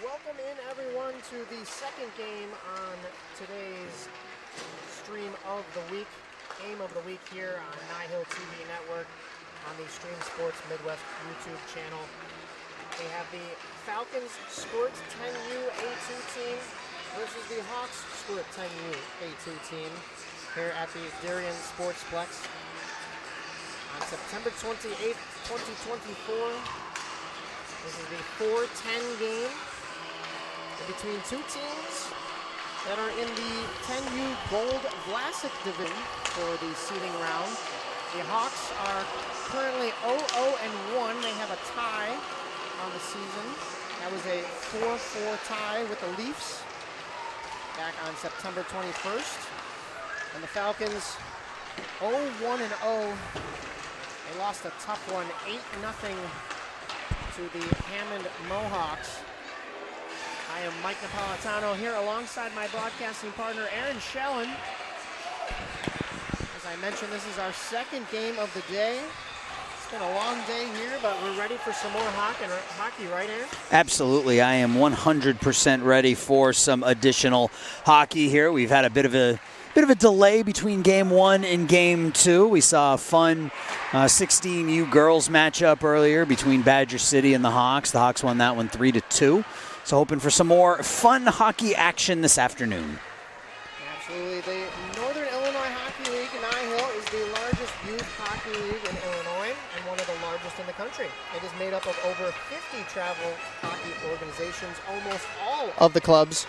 Welcome in, everyone, to the second game on today's stream of the week, game of the week here on Nihil TV Network on the Stream Sports Midwest YouTube channel. We have the Falcons Squirt 10U A2 team versus the Hawks Squirt 10U A2 team here at the Darien Sportsplex on September 28th, 2024. This is the 4-10 game between two teams that are in the 10U Gold Vlasic division for the seeding round. The Hawks are currently 0-0-1. They have a tie on the season. That was a 4-4 tie with the Leafs back on September 21st. And the Falcons 0-1-0. They lost a tough one, 8-0 to the Hammond Mohawks. I am Mike Napolitano here alongside my broadcasting partner, Aaron Schellen. As I mentioned, this is our second game of the day. It's been a long day here, but we're ready for some more hockey, right, Aaron? Absolutely. I am 100% ready for some additional hockey here. We've had a bit of a delay between game one and game two. We saw a fun 16U girls matchup earlier between Badger City and the Hawks. The Hawks won that one 3-2. So hoping for some more fun hockey action this afternoon. Absolutely. The Northern Illinois Hockey League, Nihil, is the largest youth hockey league in Illinois and one of the largest in the country. It is made up of over 50 travel hockey organizations. Almost all of the clubs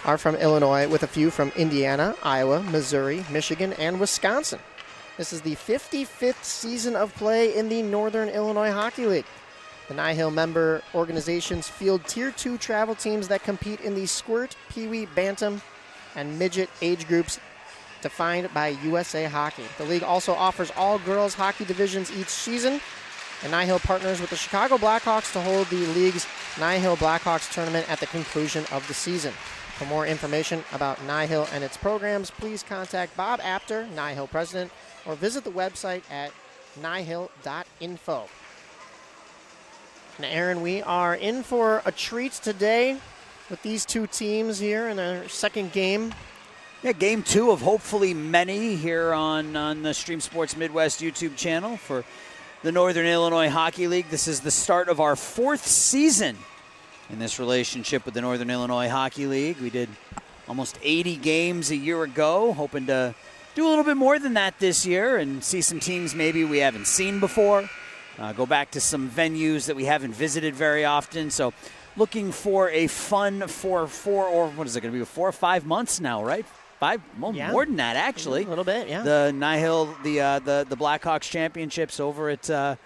are from Illinois, with a few from Indiana, Iowa, Missouri, Michigan, and Wisconsin. This is the 55th season of play in the Northern Illinois Hockey League. The Nihil member organizations field Tier 2 travel teams that compete in the Squirt, Pee-wee, Bantam, and Midget age groups defined by USA Hockey. The league also offers all girls hockey divisions each season, and Nihil partners with the Chicago Blackhawks to hold the league's Nihil Blackhawks tournament at the conclusion of the season. For more information about Nihil and its programs, please contact Bob Apter, Nihil president, or visit the website at nihil.info. And Aaron, we are in for a treat today with these two teams here in our second game. Yeah, game two of hopefully many here on the Stream Sports Midwest YouTube channel for the Northern Illinois Hockey League. This is the start of our fourth season in this relationship with the Northern Illinois Hockey League. We did almost 80 games a year ago, hoping to do a little bit more than that this year and see some teams maybe we haven't seen before. Go back to some venues that we haven't visited very often. So looking for a fun or what is it going to be, 4 or 5 months now, right? More than that, actually. A little bit, yeah. The Nihil, the Blackhawks championships over at the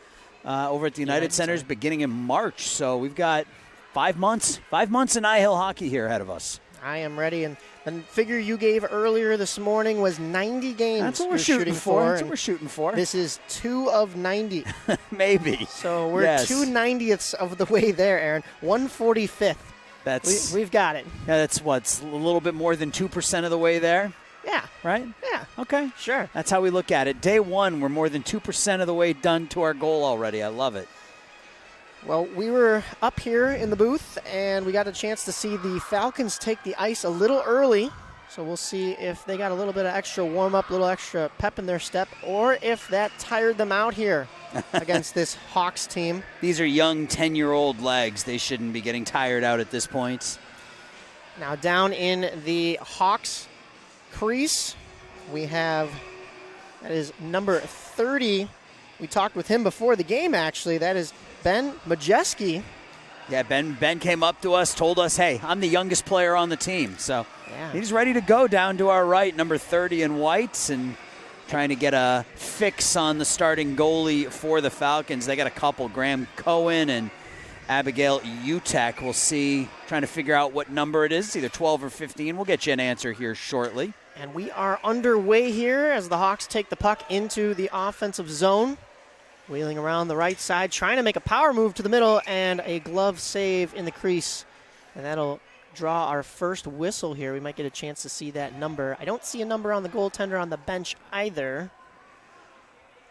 United Centers beginning in March. So we've got 5 months of Nihil hockey here ahead of us. I am ready, and the figure you gave earlier this morning was 90 games. That's what we're shooting for. That's what we're shooting for. This is 2 of 90. Maybe. So we're 2/90ths of the way there, Aaron. 1/45. We've got it. Yeah, that's what's a little bit more than 2% of the way there. Yeah. Right? Yeah. Okay. Sure. That's how we look at it. Day one, we're more than 2% of the way done to our goal already. I love it. Well, we were up here in the booth, and we got a chance to see the Falcons take the ice a little early. So we'll see if they got a little bit of extra warm-up, a little extra pep in their step, or if that tired them out here against this Hawks team. These are young 10-year-old legs. They shouldn't be getting tired out at this point. Now down in the Hawks crease, we have, that is number 30. We talked with him before the game, actually. That is Ben Majeski. Yeah, Ben came up to us, told us, hey, I'm the youngest player on the team. So he's ready to go down to our right, number 30 in whites, and trying to get a fix on the starting goalie for the Falcons. They got a couple, Graham Cohen and Abigail Utek. We'll see, trying to figure out what number it is. It's either 12 or 15. We'll get you an answer here shortly. And we are underway here as the Hawks take the puck into the offensive zone. Wheeling around the right side, trying to make a power move to the middle, and a glove save in the crease. And that'll draw our first whistle here. We might get a chance to see that number. I don't see a number on the goaltender on the bench either.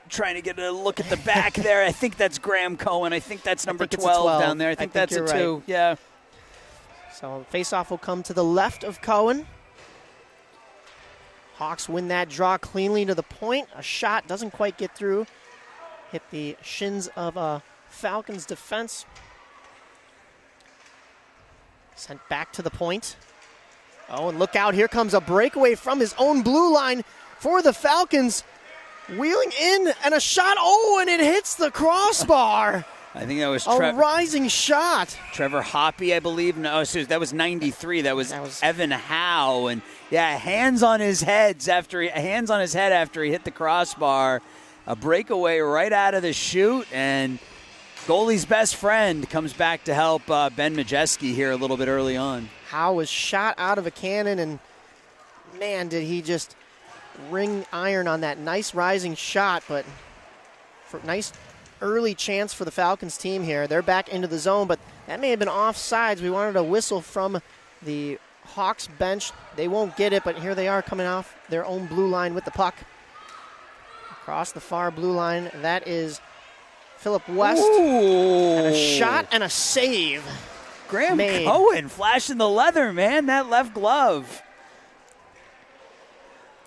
Trying to get a look at the back there. I think that's Graham Cohen. I think that's number 12 down there. I think that's a 2. Right. Yeah. So face-off will come to the left of Cohen. Hawks win that draw cleanly to the point. A shot doesn't quite get through. Hit the shins of Falcons defense. Sent back to the point. Oh, and look out. Here comes a breakaway from his own blue line for the Falcons. Wheeling in and a shot. Oh, and it hits the crossbar. I think that was a rising shot. Trevor Hoppe, I believe. No, that was 93. That was Evan Howe. And yeah, hands on his head after he hit the crossbar. A breakaway right out of the chute, and goalie's best friend comes back to help Ben Majeski here a little bit early on. Howe was shot out of a cannon, and man, did he just ring iron on that nice rising shot. But for nice early chance for the Falcons team here. They're back into the zone, but that may have been offsides. We wanted a whistle from the Hawks bench. They won't get it, but here they are coming off their own blue line with the puck. Across the far blue line, that is Philip West. Ooh. And a shot and a save. Graham Cohen flashing the leather, man. That left glove.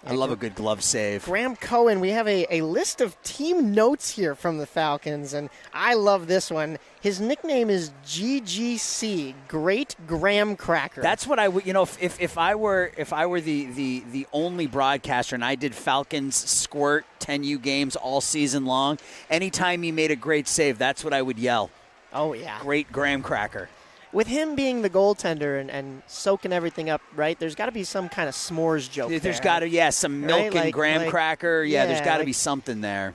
I love a good glove save. Graham Cohen, we have a list of team notes here from the Falcons, and I love this one. His nickname is GGC, Great Graham Cracker. That's what I would, if I were the only broadcaster and I did Falcons Squirt 10U games all season long, anytime he made a great save, that's what I would yell. Oh, yeah. Great Graham Cracker. With him being the goaltender and soaking everything up, right, there's got to be some kind of s'mores joke There's got to, some milk and graham cracker. Yeah, there's got to be something there.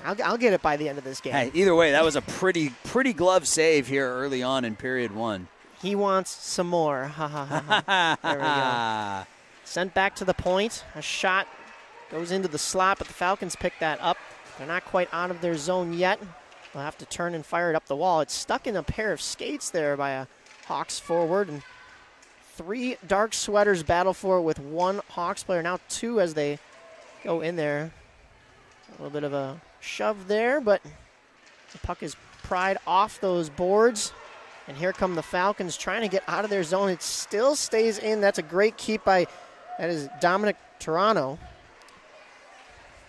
I'll get it by the end of this game. Hey, either way, that was a pretty glove save here early on in period one. He wants some more. Ha, ha, ha, ha. There we go. Sent back to the point. A shot goes into the slot, but the Falcons pick that up. They're not quite out of their zone yet. They'll have to turn and fire it up the wall. It's stuck in a pair of skates there by a Hawks forward. And 3 dark sweaters battle for it with 1 Hawks player. Now 2 as they go in there. A little bit of a shove there, but the puck is pried off those boards. And here come the Falcons trying to get out of their zone. It still stays in. That's a great keep by, that is Dominic Toronto.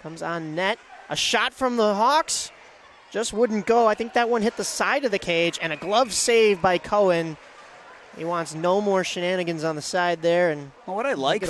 Comes on net. A shot from the Hawks. Just wouldn't go. I think that one hit the side of the cage, and a glove save by Cohen. He wants no more shenanigans on the side there. And what I like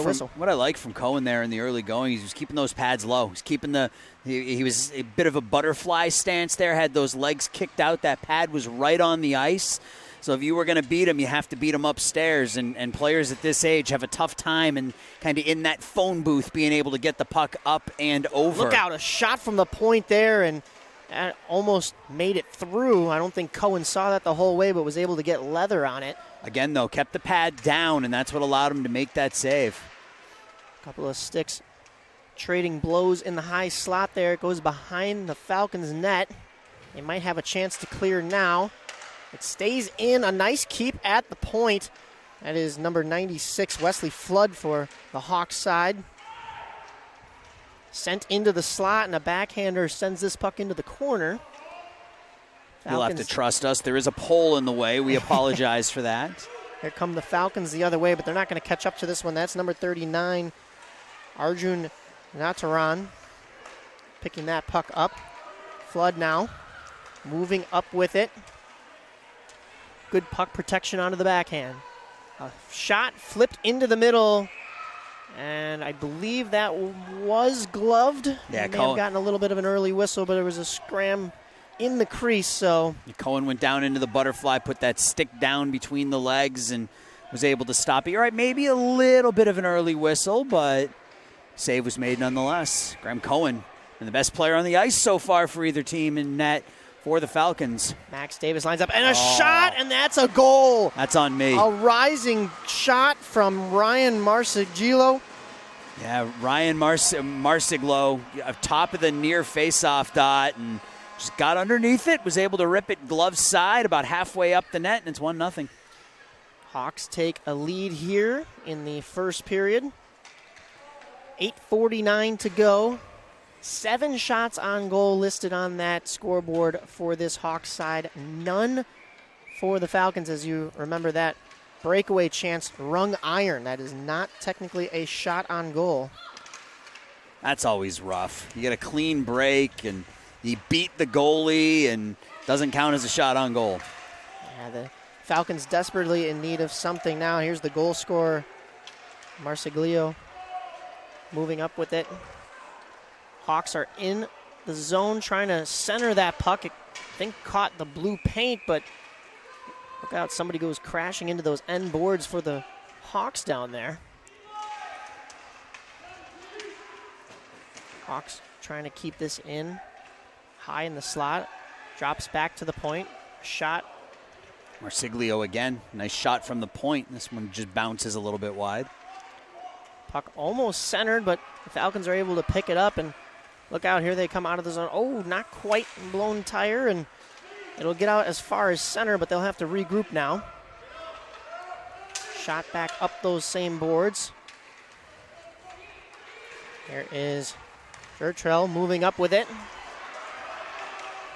from Cohen there in the early going, he was keeping those pads low. He's keeping he was a bit of a butterfly stance there, had those legs kicked out. That pad was right on the ice. So if you were going to beat him, you have to beat him upstairs. And players at this age have a tough time and kind of in that phone booth being able to get the puck up and over. Look out, a shot from the point there, and that almost made it through. I don't think Cohen saw that the whole way, but was able to get leather on it. Again, though, kept the pad down, and that's what allowed him to make that save. A couple of sticks trading blows in the high slot there. It goes behind the Falcons' net. They might have a chance to clear now. It stays in. A nice keep at the point. That is number 96, Wesley Flood for the Hawks side. Sent into the slot, and a backhander sends this puck into the corner. You'll have to trust us. There is a pole in the way. We apologize for that. Here come the Falcons the other way, but they're not going to catch up to this one. That's number 39, Arjun Nataran, picking that puck up. Flood now, moving up with it. Good puck protection onto the backhand. A shot flipped into the middle. And I believe that was gloved. Yeah, may have gotten a little bit of an early whistle, but there was a scram in the crease. So Cohen went down into the butterfly, put that stick down between the legs, and was able to stop it. You're right, maybe a little bit of an early whistle, but save was made nonetheless. Graham Cohen, and the best player on the ice so far for either team in net for the Falcons. Max Davis lines up, and a shot, and that's a goal. That's on me. A rising shot from Ryan Marsigilo. Yeah, Ryan Marsiglo, top of the near face-off dot, and just got underneath it, was able to rip it glove side about halfway up the net, and it's 1-0. Hawks take a lead here in the first period. 8:49 to go. 7 shots on goal listed on that scoreboard for this Hawks side. None for the Falcons, as you remember that breakaway chance wrung iron. That is not technically a shot on goal. That's always rough. You get a clean break and you beat the goalie and doesn't count as a shot on goal. Yeah, the Falcons desperately in need of something now. Here's the goal scorer, Marsiglio, moving up with it. Hawks are in the zone trying to center that puck. I think caught the blue paint, but look out, somebody goes crashing into those end boards for the Hawks down there. Hawks trying to keep this in high in the slot. Drops back to the point. Shot. Marsiglio again. Nice shot from the point. This one just bounces a little bit wide. Puck almost centered, but the Falcons are able to pick it up. And look out, here they come out of the zone. Oh, not quite blown tire. And it'll get out as far as center, but they'll have to regroup now. Shot back up those same boards. There is Gertrell moving up with it.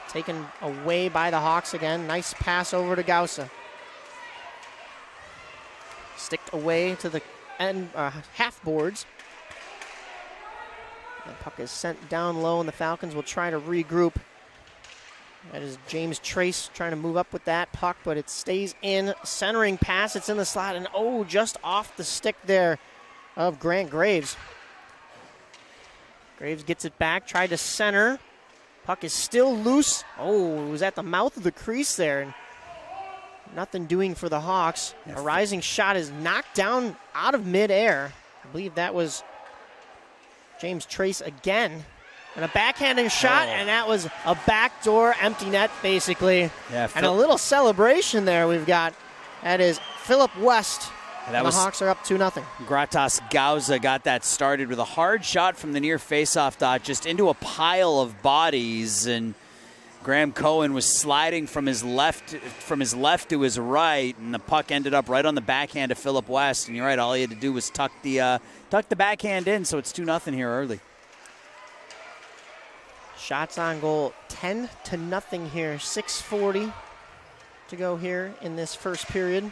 Taken away by the Hawks again. Nice pass over to Gausa. Sticked away to the end half boards. The puck is sent down low, and the Falcons will try to regroup. That is James Trace trying to move up with that puck, but it stays in. Centering pass, it's in the slot, and oh, just off the stick there of Grant Graves. Graves gets it back, tried to center. Puck is still loose. Oh, it was at the mouth of the crease there. And nothing doing for the Hawks. A rising shot is knocked down out of midair. I believe that was James Trace again. And a backhanding shot, and that was a backdoor empty net, basically. Yeah, and a little celebration there we've got. That is Philip West. And the Hawks are up 2-0. Gratas Gausa got that started with a hard shot from the near faceoff dot, just into a pile of bodies, and Graham Cohen was sliding from his left to his right, and the puck ended up right on the backhand of Philip West. And you're right, all he had to do was tuck the backhand in, so it's 2-0 here early. Shots on goal, 10-0 here. 6:40 to go here in this first period.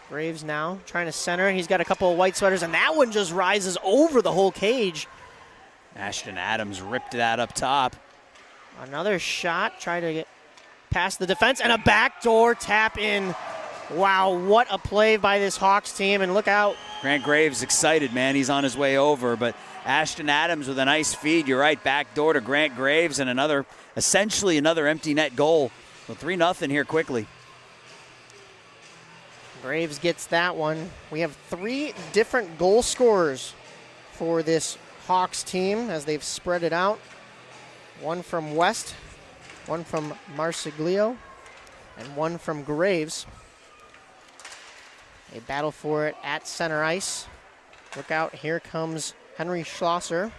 Graves now trying to center. He's got a couple of white sweaters, and that one just rises over the whole cage. Ashton Adams ripped that up top. Another shot, trying to get past the defense, and a backdoor tap in. Wow, what a play by this Hawks team, and look out. Grant Graves excited, man. He's on his way over, but Ashton Adams with a nice feed. You're right, backdoor to Grant Graves, and essentially another empty net goal. So 3-0 here quickly. Graves gets that one. We have 3 different goal scorers for this Hawks team as they've spread it out. One from West, one from Marsiglio, and one from Graves. They battle for it at center ice. Look out, here comes Henry Schlosser.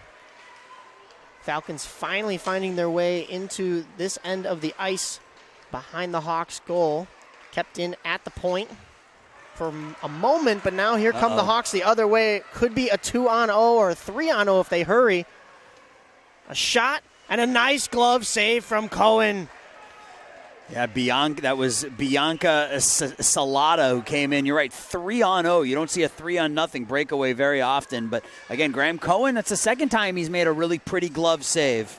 Falcons finally finding their way into this end of the ice behind the Hawks goal. Kept in at the point for a moment, but now here come the Hawks the other way. It could be a 2-on-0 or a 3-on-0 if they hurry. A shot and a nice glove save from Cohen. Yeah, that was Bianca Salata who came in. You're right, 3-on-0. You don't see a 3-on-0 breakaway very often, but again, Graham Cohen, that's the second time he's made a really pretty glove save.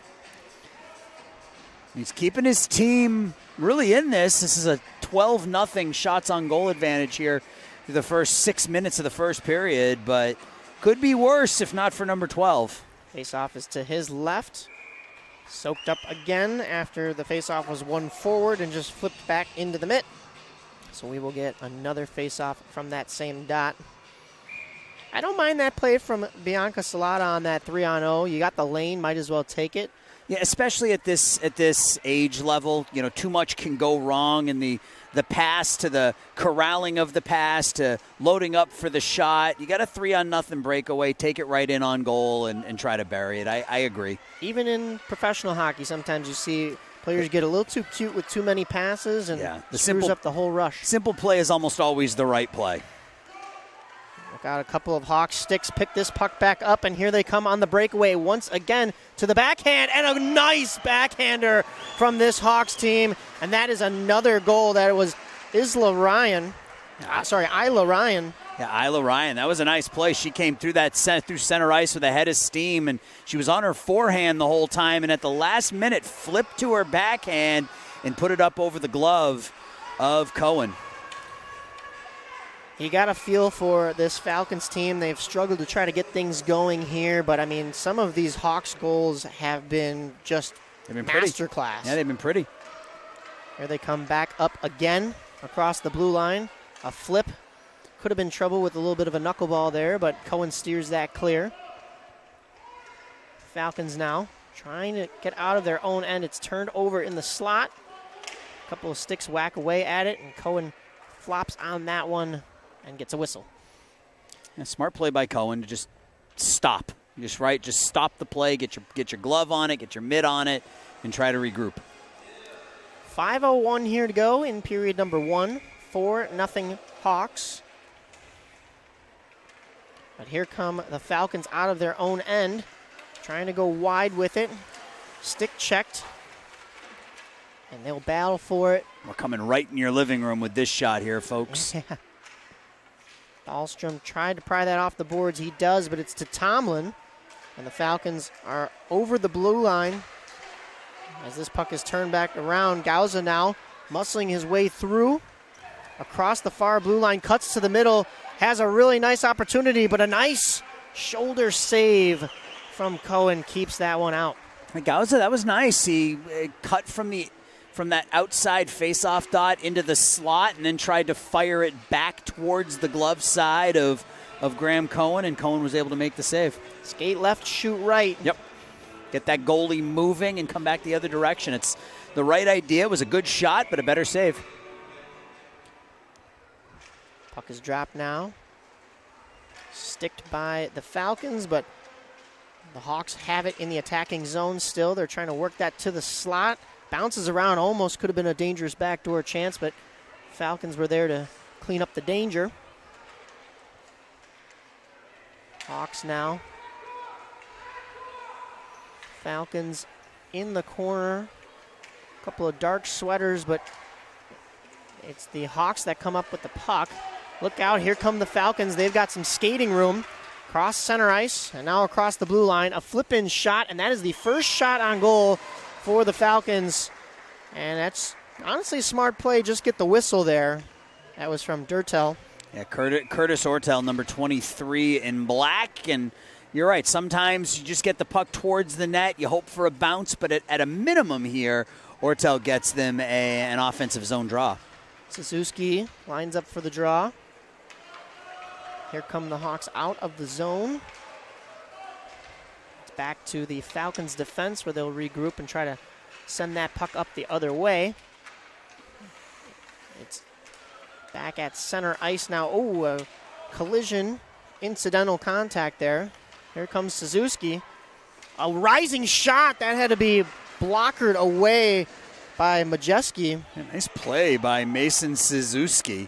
He's keeping his team really in this. This is a 12-0 shots on goal advantage here through the first 6 minutes of the first period, but could be worse if not for number 12. Faceoff is to his left. Soaked up again after the faceoff was won forward and just flipped back into the mitt. So we will get another faceoff from that same dot. I don't mind that play from Bianca Salata on that 3-on-0. You got the lane, might as well take it. Yeah, especially at this age level, you know, too much can go wrong in the pass to the corralling of the pass to loading up for the shot. You got a 3-on-0 breakaway, take it right in on goal and try to bury it. I agree. Even in professional hockey, sometimes you see players get a little too cute with too many passes and screws up the whole rush. Simple play is almost always the right play. Got a couple of Hawks sticks, pick this puck back up, and here they come on the breakaway once again to the backhand, and a nice backhander from this Hawks team, and that is another goal. That was Isla Ryan Isla Ryan. Yeah, Isla Ryan. That was a nice play. She came through through center ice with a head of steam, and she was on her forehand the whole time, and at the last minute flipped to her backhand and put it up over the glove of Cohen. You got a feel for this Falcons team. They've struggled to try to get things going here, but, I mean, some of these Hawks goals have been just masterclass. Yeah, they've been pretty. Here they come back up again across the blue line. A flip. Could have been trouble with a little bit of a knuckleball there, but Cohen steers that clear. Falcons now trying to get out of their own end. It's turned over in the slot. A couple of sticks whack away at it, and Cohen flops on that one and gets a whistle. Yeah, smart play by Cohen to just stop. Just stop the play, get your glove on it, get your mitt on it, and try to regroup. 5:01 here to go in period number 1. 4-0 Hawks. But here come the Falcons out of their own end, trying to go wide with it. Stick checked, and they'll battle for it. We're coming right in your living room with this shot here, folks. Yeah. Dahlstrom tried to pry that off the boards. He does, but it's to Tomlin, and the Falcons are over the blue line. As this puck is turned back around, Gauza now muscling his way through across the far blue line, cuts to the middle, has a really nice opportunity, but a nice shoulder save from Cohen keeps that one out. Gauza, that was nice. He cut from that outside face-off dot into the slot and then tried to fire it back towards the glove side of Graham Cohen, and Cohen was able to make the save. Skate left, shoot right. Yep. Get that goalie moving and come back the other direction. It's the right idea. It was a good shot, but a better save. Puck is dropped now. Sticked by the Falcons, but the Hawks have it in the attacking zone still. They're trying to work that to the slot. Bounces around, almost could have been a dangerous backdoor chance, but Falcons were there to clean up the danger. Hawks now. Falcons in the corner. A couple of dark sweaters, but it's the Hawks that come up with the puck. Look out, here come the Falcons. They've got some skating room. Cross center ice, and now across the blue line. A flip-in shot, and that is the first shot on goal for the Falcons. And that's honestly a smart play. Just get the whistle there. That was from Durtel. Yeah, Curtis Ortel, number 23 in black. And you're right, sometimes you just get the puck towards the net. You hope for a bounce, but at a minimum here, Ortel gets them an offensive zone draw. Suzuki lines up for the draw. Here come the Hawks out of the zone. It's back to the Falcons' defense where they'll regroup and try to send that puck up the other way. It's back at center ice now. Oh, a collision, incidental contact there. Here comes Suzuki. A rising shot. That had to be blockered away by Majeski. Nice play by Mason Suzuki.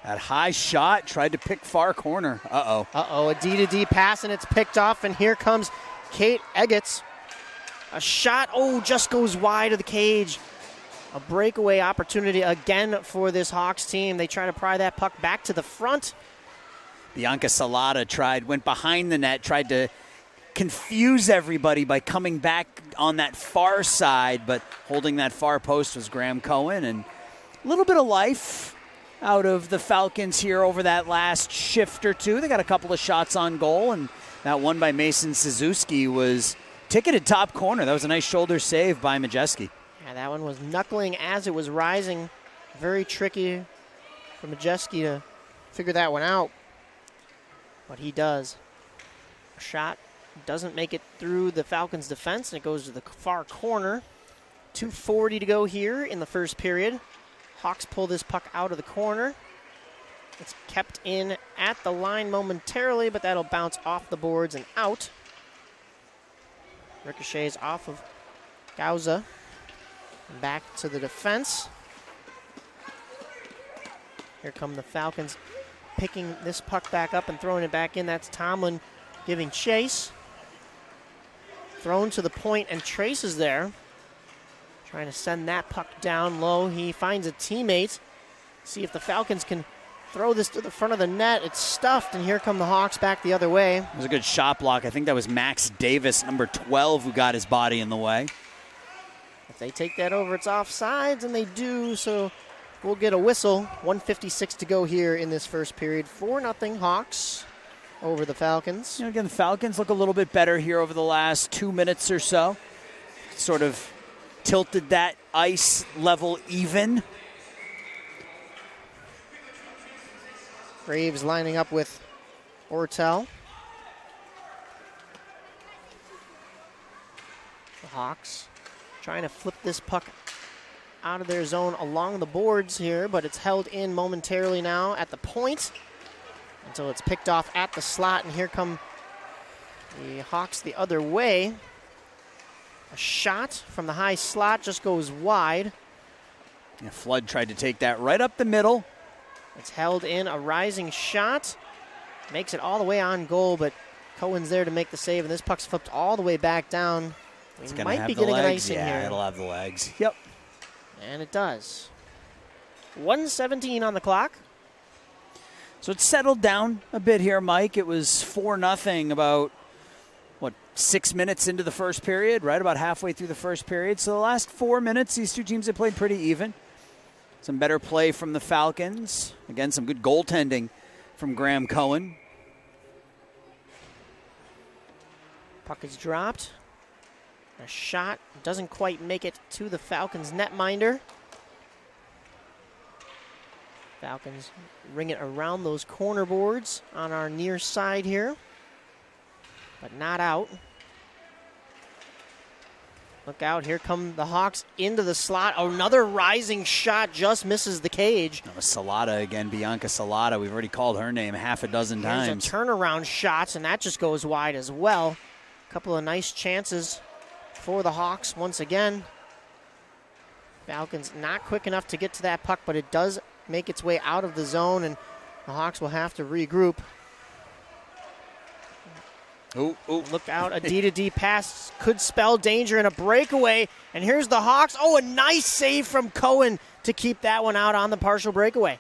That high shot, tried to pick far corner. Uh-oh, a D-to-D pass, and it's picked off, and here comes Kate Eggets. A shot, just goes wide of the cage. A breakaway opportunity again for this Hawks team. They try to pry that puck back to the front. Bianca Salata went behind the net, tried to confuse everybody by coming back on that far side, but holding that far post was Graham Cohen, and a little bit of life out of the Falcons here over that last shift or two. They got a couple of shots on goal, and that one by Mason Suzuki was ticketed top corner. That was a nice shoulder save by Majeski. Yeah, that one was knuckling as it was rising. Very tricky for Majeski to figure that one out, but he does. A shot doesn't make it through the Falcons' defense, and it goes to the far corner. 2:40 to go here in the first period. Hawks pull this puck out of the corner. It's kept in at the line momentarily, but that'll bounce off the boards and out. Ricochets off of Gauza. Back to the defense. Here come the Falcons picking this puck back up and throwing it back in. That's Tomlin giving chase. Thrown to the point, and Trace is there. Trying to send that puck down low. He finds a teammate. See if the Falcons can throw this to the front of the net. It's stuffed, and here come the Hawks back the other way. It was a good shot block. I think that was Max Davis, number 12, who got his body in the way. If they take that over, it's offsides, and they do, so we'll get a whistle. 1:56 to go here in this first period. 4-0 Hawks over the Falcons. You know, again, the Falcons look a little bit better here over the last 2 minutes or so. Sort of tilted that ice level even. Graves lining up with Ortel. The Hawks trying to flip this puck out of their zone along the boards here, but it's held in momentarily now at the point until it's picked off at the slot, and here come the Hawks the other way. A shot from the high slot just goes wide. Yeah, Flood tried to take that right up the middle. It's held in, a rising shot. Makes it all the way on goal, but Cohen's there to make the save, and this puck's flipped all the way back down. We might be getting an icing here. Yeah, it'll have the legs. Yep. And it does. 1:17 on the clock. So it's settled down a bit here, Mike. It was 4-0 about, 6 minutes into the first period, right about halfway through the first period. So the last 4 minutes, these two teams have played pretty even. Some better play from the Falcons. Again, some good goaltending from Graham Cohen. Puck is dropped. A shot doesn't quite make it to the Falcons netminder. Falcons ring it around those corner boards on our near side here, but not out. Look out, here come the Hawks into the slot. Another rising shot just misses the cage. That was Salata again, Bianca Salata. We've already called her name half a dozen times. There's a turnaround shot, and that just goes wide as well. A couple of nice chances for the Hawks once again. Falcons not quick enough to get to that puck, but it does make its way out of the zone, and the Hawks will have to regroup. Ooh. Look out, a D-to-D pass could spell danger and a breakaway. And here's the Hawks. Oh, a nice save from Cohen to keep that one out on the partial breakaway.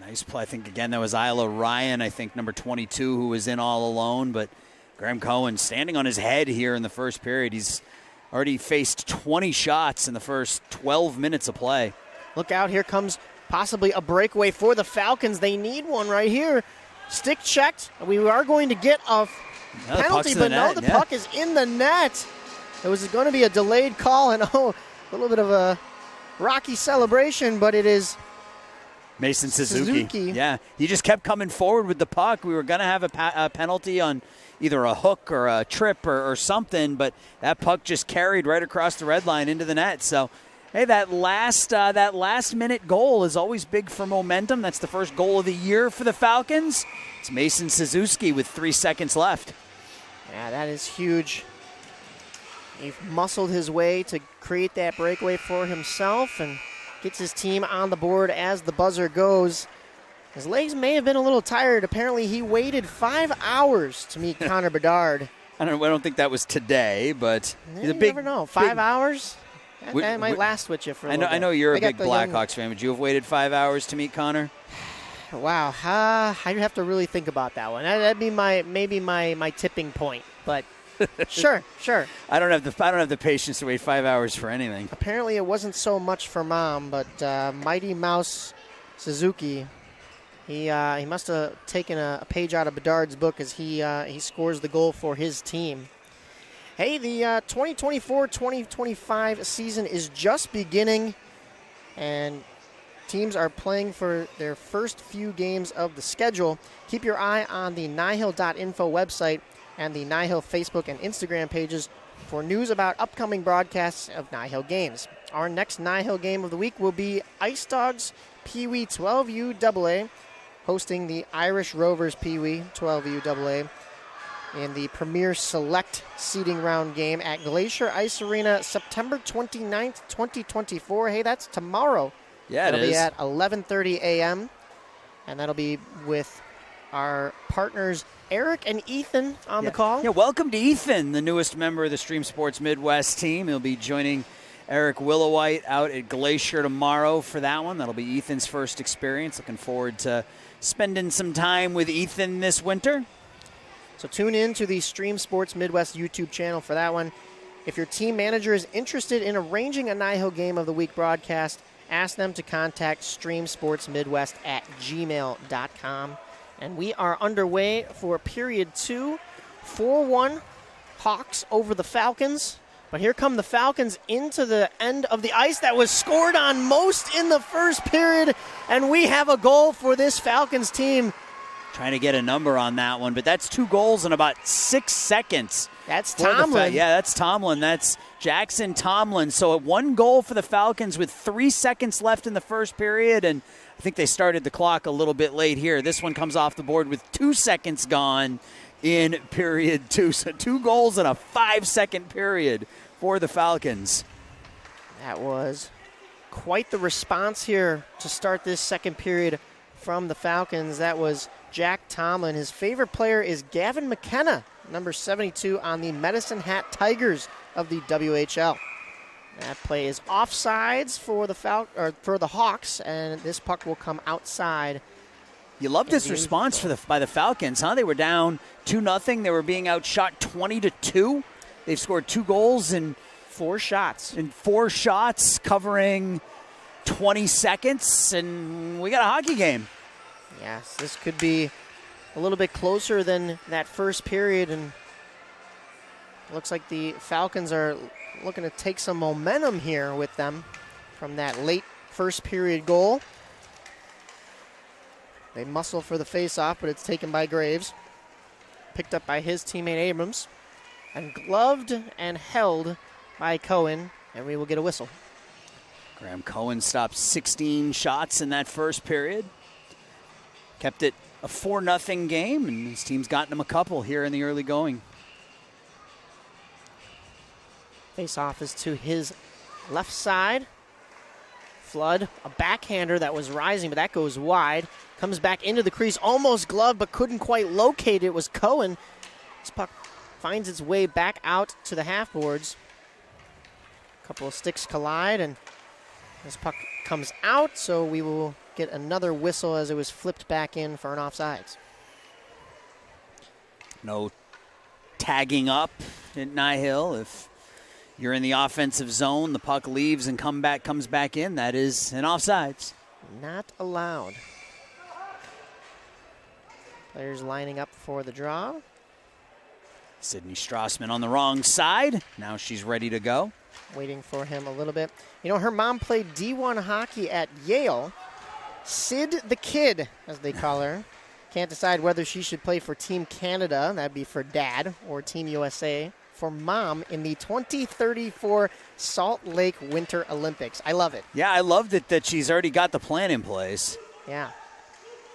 Nice play. I think, again, that was Isla Ryan, I think, number 22, who was in all alone. But Graham Cohen standing on his head here in the first period. He's already faced 20 shots in the first 12 minutes of play. Look out, here comes possibly a breakaway for the Falcons. They need one right here. Stick checked. We are going to get a penalty, but no, the puck is in the net. It was going to be a delayed call, and a little bit of a rocky celebration, but it is Mason Suzuki. Yeah, he just kept coming forward with the puck. We were going to have a penalty on either a hook or a trip or something, but that puck just carried right across the red line into the net. So, hey, that last minute goal is always big for momentum. That's the first goal of the year for the Falcons. It's Mason Suzuki with 3 seconds left. Yeah, that is huge. He muscled his way to create that breakaway for himself and gets his team on the board as the buzzer goes. His legs may have been a little tired. Apparently, he waited 5 hours to meet Connor Bedard. I don't think that was today, but he's a big. You never know. 5 hours? That might last with you for a little bit. I know you're a big Blackhawks fan. Would you have waited 5 hours to meet Connor? Wow. I'd have to really think about that one. That'd be maybe my tipping point. But sure. I don't have the patience to wait 5 hours for anything. Apparently, it wasn't so much for Mom, but Mighty Mouse Suzuki, he must have taken a page out of Bedard's book as he scores the goal for his team. Hey, the 2024-2025 season is just beginning, and teams are playing for their first few games of the schedule. Keep your eye on the nihill.info website and the Nihill Facebook and Instagram pages for news about upcoming broadcasts of Nihill games. Our next Nihill game of the week will be Ice Dogs Pee Wee 12U AA hosting the Irish Rovers Pee Wee 12U AA in the Premier Select seeding round game at Glacier Ice Arena, September 29th, 2024. Hey, that's tomorrow. Yeah, It'll be at 11:30 a.m., and that'll be with our partners Eric and Ethan on the call. Yeah, welcome to Ethan, the newest member of the Stream Sports Midwest team. He'll be joining Eric Willowite out at Glacier tomorrow for that one. That'll be Ethan's first experience. Looking forward to spending some time with Ethan this winter. So tune in to the Stream Sports Midwest YouTube channel for that one. If your team manager is interested in arranging a Nihil Game of the Week broadcast, ask them to contact streamsportsmidwest@gmail.com. And we are underway for period 2. 4-1 Hawks over the Falcons. But here come the Falcons into the end of the ice that was scored on most in the first period. And we have a goal for this Falcons team. Trying to get a number on that one, but that's 2 goals in about 6 seconds. That's Tomlin. Yeah, that's Tomlin. That's Jackson Tomlin. So 1 goal for the Falcons with 3 seconds left in the first period, and I think they started the clock a little bit late here. This one comes off the board with 2 seconds gone in period 2. So 2 goals in a 5-second period for the Falcons. That was quite the response here to start this second period from the Falcons. That was Jack Tomlin. His favorite player is Gavin McKenna, number 72 on the Medicine Hat Tigers of the WHL. That play is offsides for the Hawks, and this puck will come outside. You love this response by the Falcons, huh? They were down 2-0. They were being outshot 20-2. They've scored 2 goals in 4 shots. Covering 20 seconds, and we got a hockey game. Yes, this could be a little bit closer than that first period, and it looks like the Falcons are looking to take some momentum here with them from that late first period goal. They muscle for the faceoff, but it's taken by Graves. Picked up by his teammate Abrams, and gloved and held by Cohen, and we will get a whistle. Graham Cohen stopped 16 shots in that first period. Kept it a 4-0 game, and his team's gotten him a couple here in the early going. Face-off is to his left side. Flood, a backhander that was rising, but that goes wide. Comes back into the crease, almost gloved, but couldn't quite locate it. It was Cohen. This puck finds its way back out to the half boards. A couple of sticks collide, and this puck comes out, so we will get another whistle as it was flipped back in for an offsides. No tagging up at Nihil. If you're in the offensive zone, the puck leaves and comes back in. That is an offsides. Not allowed. Players lining up for the draw. Sydney Strassman on the wrong side. Now she's ready to go. Waiting for him a little bit. You know, her mom played D1 hockey at Yale. Sid the Kid, as they call her. Can't decide whether she should play for Team Canada, that'd be for Dad, or Team USA for Mom in the 2034 Salt Lake Winter Olympics. I love it. Yeah, I loved it that she's already got the plan in place. Yeah.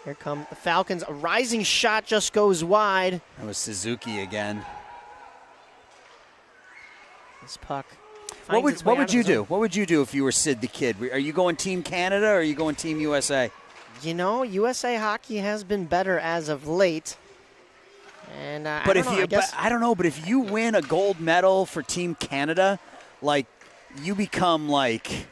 Here come the Falcons. A rising shot just goes wide. That was Suzuki again. This puck. What would you do? What would you do if you were Sid the Kid? Are you going Team Canada or are you going Team USA? You know, USA hockey has been better as of late. And I don't know, but if you win a gold medal for Team Canada, like you become like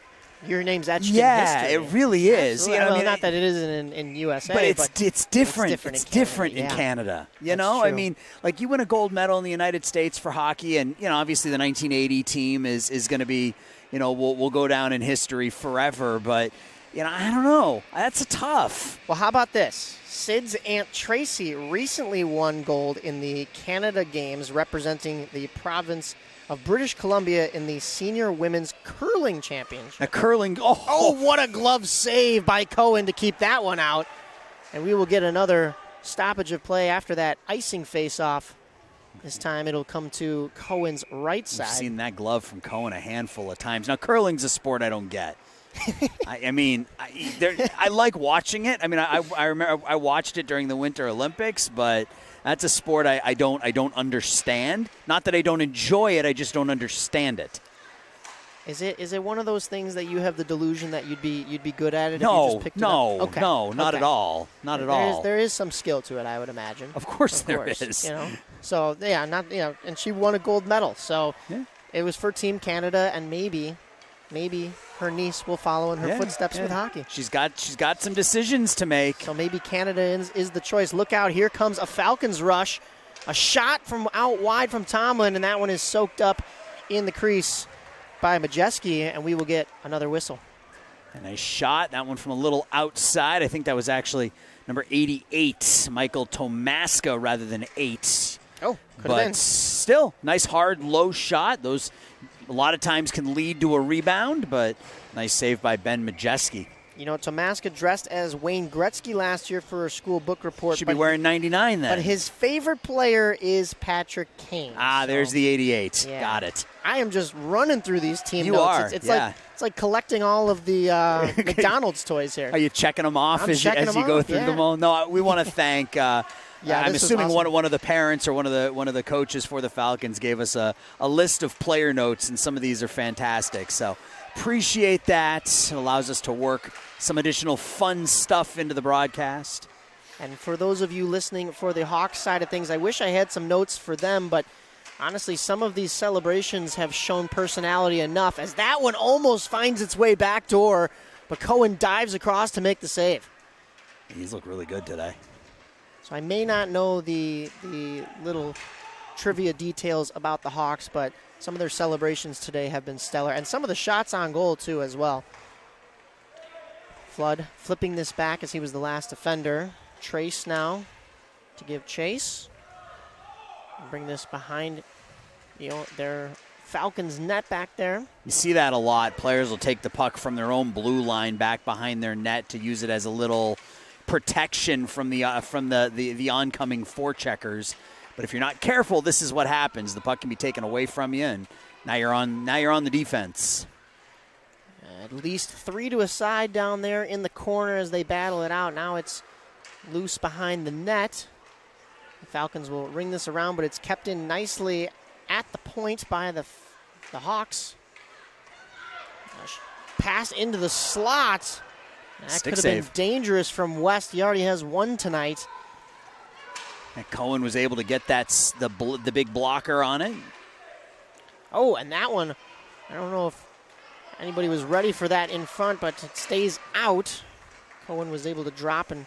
your name's etched in history. Yeah, it really is. You know, well, I mean, not that it isn't in USA, but it's different. It's different in yeah. Canada. You That's know, true. I mean, like you win a gold medal in the United States for hockey, and you know, obviously the 1980 team is going to be, you know, will go down in history forever. But you know, I don't know. That's a tough. Well, how about this? Sid's Aunt Tracy recently won gold in the Canada Games representing the province of British Columbia in the Senior Women's Curling Championship. A curling. Oh, what a glove save by Cohen to keep that one out. And we will get another stoppage of play after that icing face-off. This time it'll come to Cohen's right side. I've seen that glove from Cohen a handful of times. Now, curling's a sport I don't get. I like watching it. I mean, I remember I watched it during the Winter Olympics, but that's a sport I don't understand. Not that I don't enjoy it, I just don't understand it. Is it one of those things that you have the delusion that you'd be good at it? No, if you just picked it up? Okay. No, not at all. Not at all. There is some skill to it, I would imagine. Of course there is. You know, so yeah, and she won a gold medal. So yeah. It was for Team Canada, and maybe maybe her niece will follow in her footsteps with hockey. She's got some decisions to make. So maybe Canada is the choice. Look out, here comes a Falcons rush. A shot from out wide from Tomlin, and that one is soaked up in the crease by Majeski, and we will get another whistle. A nice shot. That one from a little outside. I think that was actually number 88, Michael Tomaska, rather than 8. Oh, could have been. Still, nice hard low shot. Those a lot of times can lead to a rebound, but nice save by Ben Majeski. You know, Tomaska dressed as Wayne Gretzky last year for a school book report. Should be wearing 99 then. But his favorite player is Patrick Kane. There's the 88. Yeah. Got it. I am just running through these team you notes. Are, It's like collecting all of the McDonald's toys here. Are you checking them off as you go through them all? No, we want to thank. I'm assuming awesome. one of the parents or one of the coaches for the Falcons gave us a list of player notes, and some of these are fantastic. So appreciate that. It allows us to work some additional fun stuff into the broadcast. And for those of you listening for the Hawks side of things, I wish I had some notes for them, but honestly, some of these celebrations have shown personality enough, as that one almost finds its way back door, but Cohen dives across to make the save. He's looked really good today. So I may not know the little trivia details about the Hawks, but some of their celebrations today have been stellar, and some of the shots on goal too as well. Flood flipping this back as he was the last offender. Trace now to give chase. Bring this behind, their Falcons net back there. You see that a lot. Players will take the puck from their own blue line back behind their net to use it as a little protection from the oncoming forecheckers. But if you're not careful, this is what happens. The puck can be taken away from you, and now you're on the defense. At least 3 to a side down there in the corner as they battle it out. Now it's loose behind the net. The Falcons will ring this around, but it's kept in nicely at the point by the Hawks. Pass into the slot. That could have been dangerous from West. He already has one tonight. And Cohen was able to get the big blocker on it. Oh, and that one, I don't know if anybody was ready for that in front, but it stays out. Cohen was able to drop and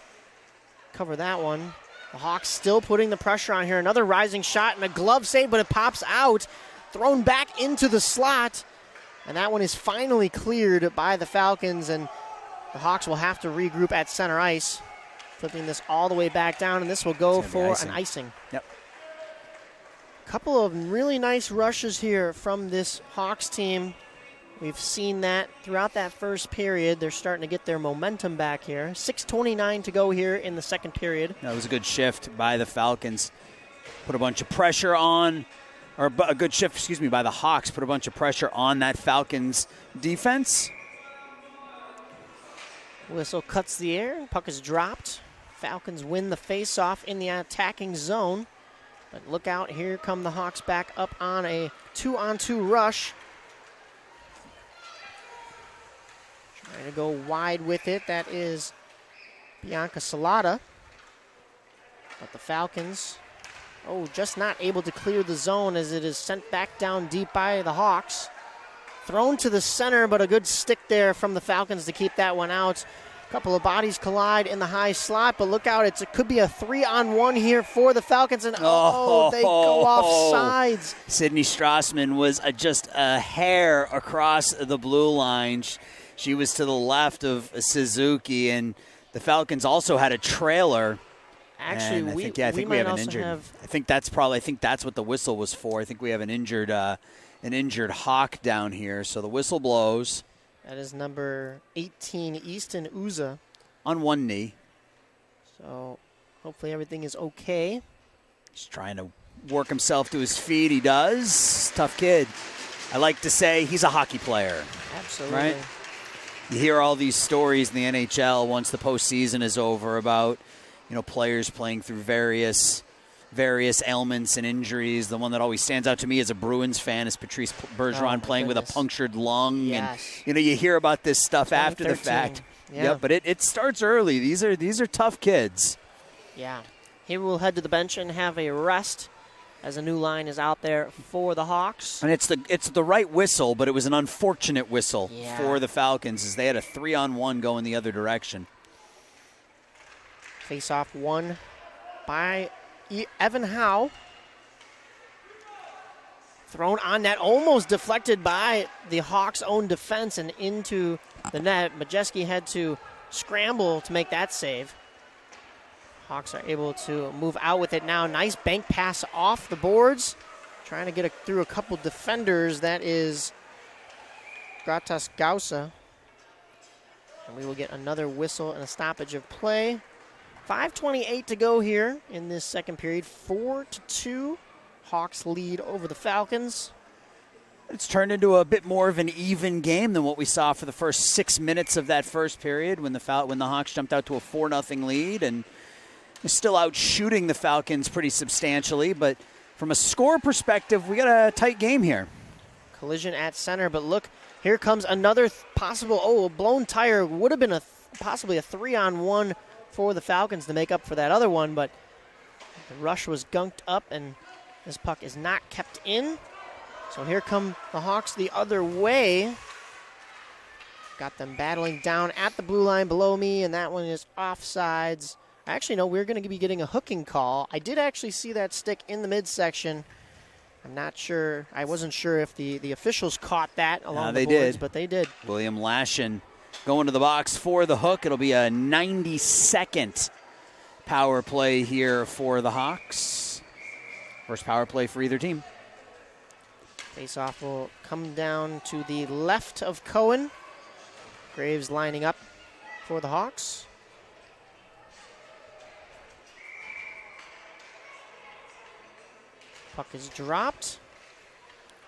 cover that one. The Hawks still putting the pressure on here. Another rising shot and a glove save, but it pops out. Thrown back into the slot. And that one is finally cleared by the Falcons, and the Hawks will have to regroup at center ice. Flipping this all the way back down, and this will go for an icing. Yep. Couple of really nice rushes here from this Hawks team. We've seen that throughout that first period. They're starting to get their momentum back here. 6:29 to go here in the second period. That was a good shift by the Falcons. Put a bunch of pressure on, or a good shift, by the Hawks. Put a bunch of pressure on that Falcons defense. Whistle cuts the air. Puck is dropped. Falcons win the face-off in the attacking zone. But look out, here come the Hawks back up on a 2-on-2 rush. Trying to go wide with it. That is Bianca Salata. But the Falcons, just not able to clear the zone as it is sent back down deep by the Hawks. Thrown to the center, but a good stick there from the Falcons to keep that one out. A couple of bodies collide in the high slot, but look out, it could be a 3-on-1 here for the Falcons, and they go off sides. Sydney Strassman was just a hair across the blue line. She was to the left of Suzuki, and the Falcons also had a trailer. Actually, I think we have an injured. I think that's what the whistle was for. I think we have an injured Hawk down here. So the whistle blows. That is number 18, Easton Uza. On one knee. So hopefully everything is okay. He's trying to work himself to his feet. He does. Tough kid. I like to say he's a hockey player. Absolutely. Right? You hear all these stories in the NHL once the postseason is over about, players playing through various ailments and injuries. The one that always stands out to me as a Bruins fan is Patrice Bergeron playing with a punctured lung. Yes. And you hear about this stuff after the fact. Yeah. Yep, but it starts early. These are tough kids. Yeah. Here we'll head to the bench and have a rest. as a new line is out there for the Hawks. And it's the right whistle, but it was an unfortunate whistle Yeah. for the Falcons as they had a 3-on-1 going the other direction. Face-off won by Evan Howe. Thrown on net, almost deflected by the Hawks' own defense and into the net. Majeski had to scramble to make that save. Hawks are able to move out with it now. Nice bank pass off the boards. Trying to get through a couple defenders. That is Gratas Gausa. And we will get another whistle and a stoppage of play. 5:28 to go here in this second period. 4-2. Hawks lead over the Falcons. It's turned into a bit more of an even game than what we saw for the first 6 minutes of that first period when the Hawks jumped out to a 4-0 lead and they're still out shooting the Falcons pretty substantially. But from a score perspective, we got a tight game here. Collision at center, but look, here comes another possible, a blown tire. Would have been possibly a 3-on-1 for the Falcons to make up for that other one, but the rush was gunked up and this puck is not kept in. So here come the Hawks the other way. Got them battling down at the blue line below me, and that one is offsides. Actually, no, we're going to be getting a hooking call. I did actually see that stick in the midsection. I'm not sure. I wasn't sure if the officials caught that along the boards, but they did. William Lashin going to the box for the hook. It'll be a 90-second power play here for the Hawks. First power play for either team. Face-off will come down to the left of Cohen. Graves lining up for the Hawks. Puck is dropped.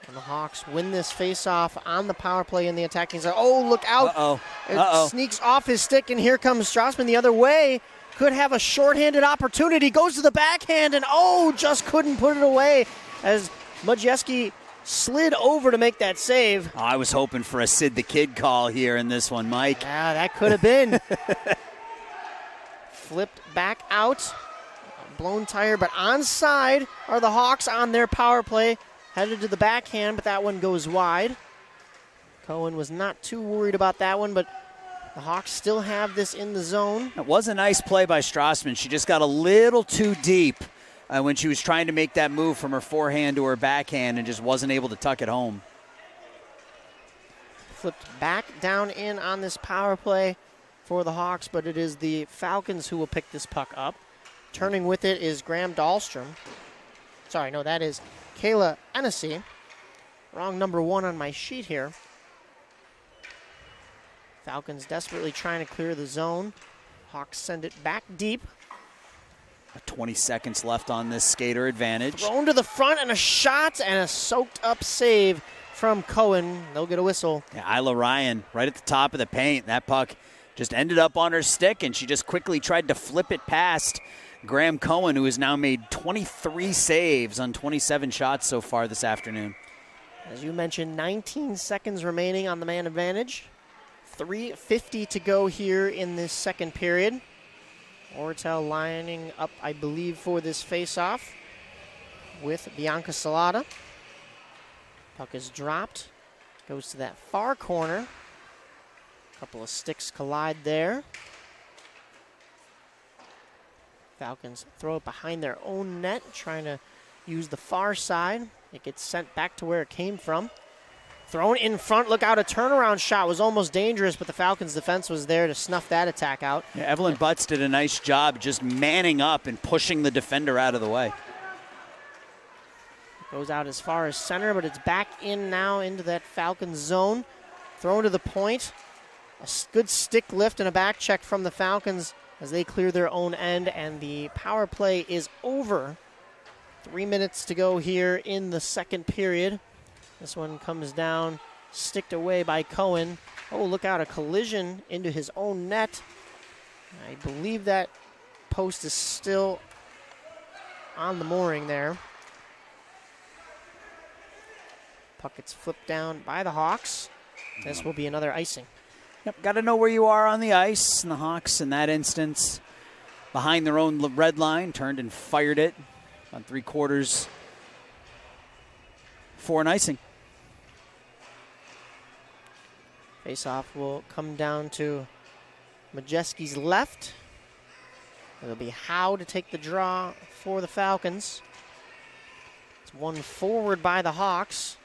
And the Hawks win this face-off on the power play in the attacking zone. Oh, look out. It sneaks off his stick, and here comes Strassman the other way. Could have a shorthanded opportunity. Goes to the backhand, and just couldn't put it away as Majeski slid over to make that save. Oh, I was hoping for a Sid the Kid call here in this one, Mike. Yeah, that could have been. Flipped back out. Blown tire, but onside are the Hawks on their power play. Headed to the backhand, but that one goes wide. Cohen was not too worried about that one, but the Hawks still have this in the zone. It was a nice play by Strassman. She just got a little too deep when she was trying to make that move from her forehand to her backhand and just wasn't able to tuck it home. Flipped back down in on this power play for the Hawks, but it is the Falcons who will pick this puck up. Turning with it is Graham Dahlstrom. Sorry, no, that is Kayla Hennessy. Wrong number 1 on my sheet here. Falcons desperately trying to clear the zone. Hawks send it back deep. 20 seconds left on this skater advantage. Thrown to the front and a shot and a soaked up save from Cohen. They'll get a whistle. Yeah, Isla Ryan right at the top of the paint. That puck just ended up on her stick and she just quickly tried to flip it past Graham Cohen, who has now made 23 saves on 27 shots so far this afternoon. As you mentioned, 19 seconds remaining on the man advantage. 3:50 to go here in this second period. Ortel lining up, I believe, for this face-off with Bianca Salata. Puck is dropped. Goes to that far corner. A couple of sticks collide there. Falcons throw it behind their own net, trying to use the far side. It gets sent back to where it came from. Thrown in front, look out, a turnaround shot was almost dangerous, but the Falcons' defense was there to snuff that attack out. Yeah, Evelyn Butts did a nice job just manning up and pushing the defender out of the way. Goes out as far as center, but it's back in now into that Falcons zone. Thrown to the point. A good stick lift and a back check from the Falcons as they clear their own end, and the power play is over. 3 minutes to go here in the second period. This one comes down, sticked away by Cohen. Oh, look out, a collision into his own net. I believe that post is still on the mooring there. Puck gets flipped down by the Hawks. This will be another icing. Yep, got to know where you are on the ice. And the Hawks, in that instance, behind their own red line, turned and fired it on 3/4 for an icing. Face-off will come down to Majeski's left. It'll be Howe to take the draw for the Falcons. It's one forward by the Hawks.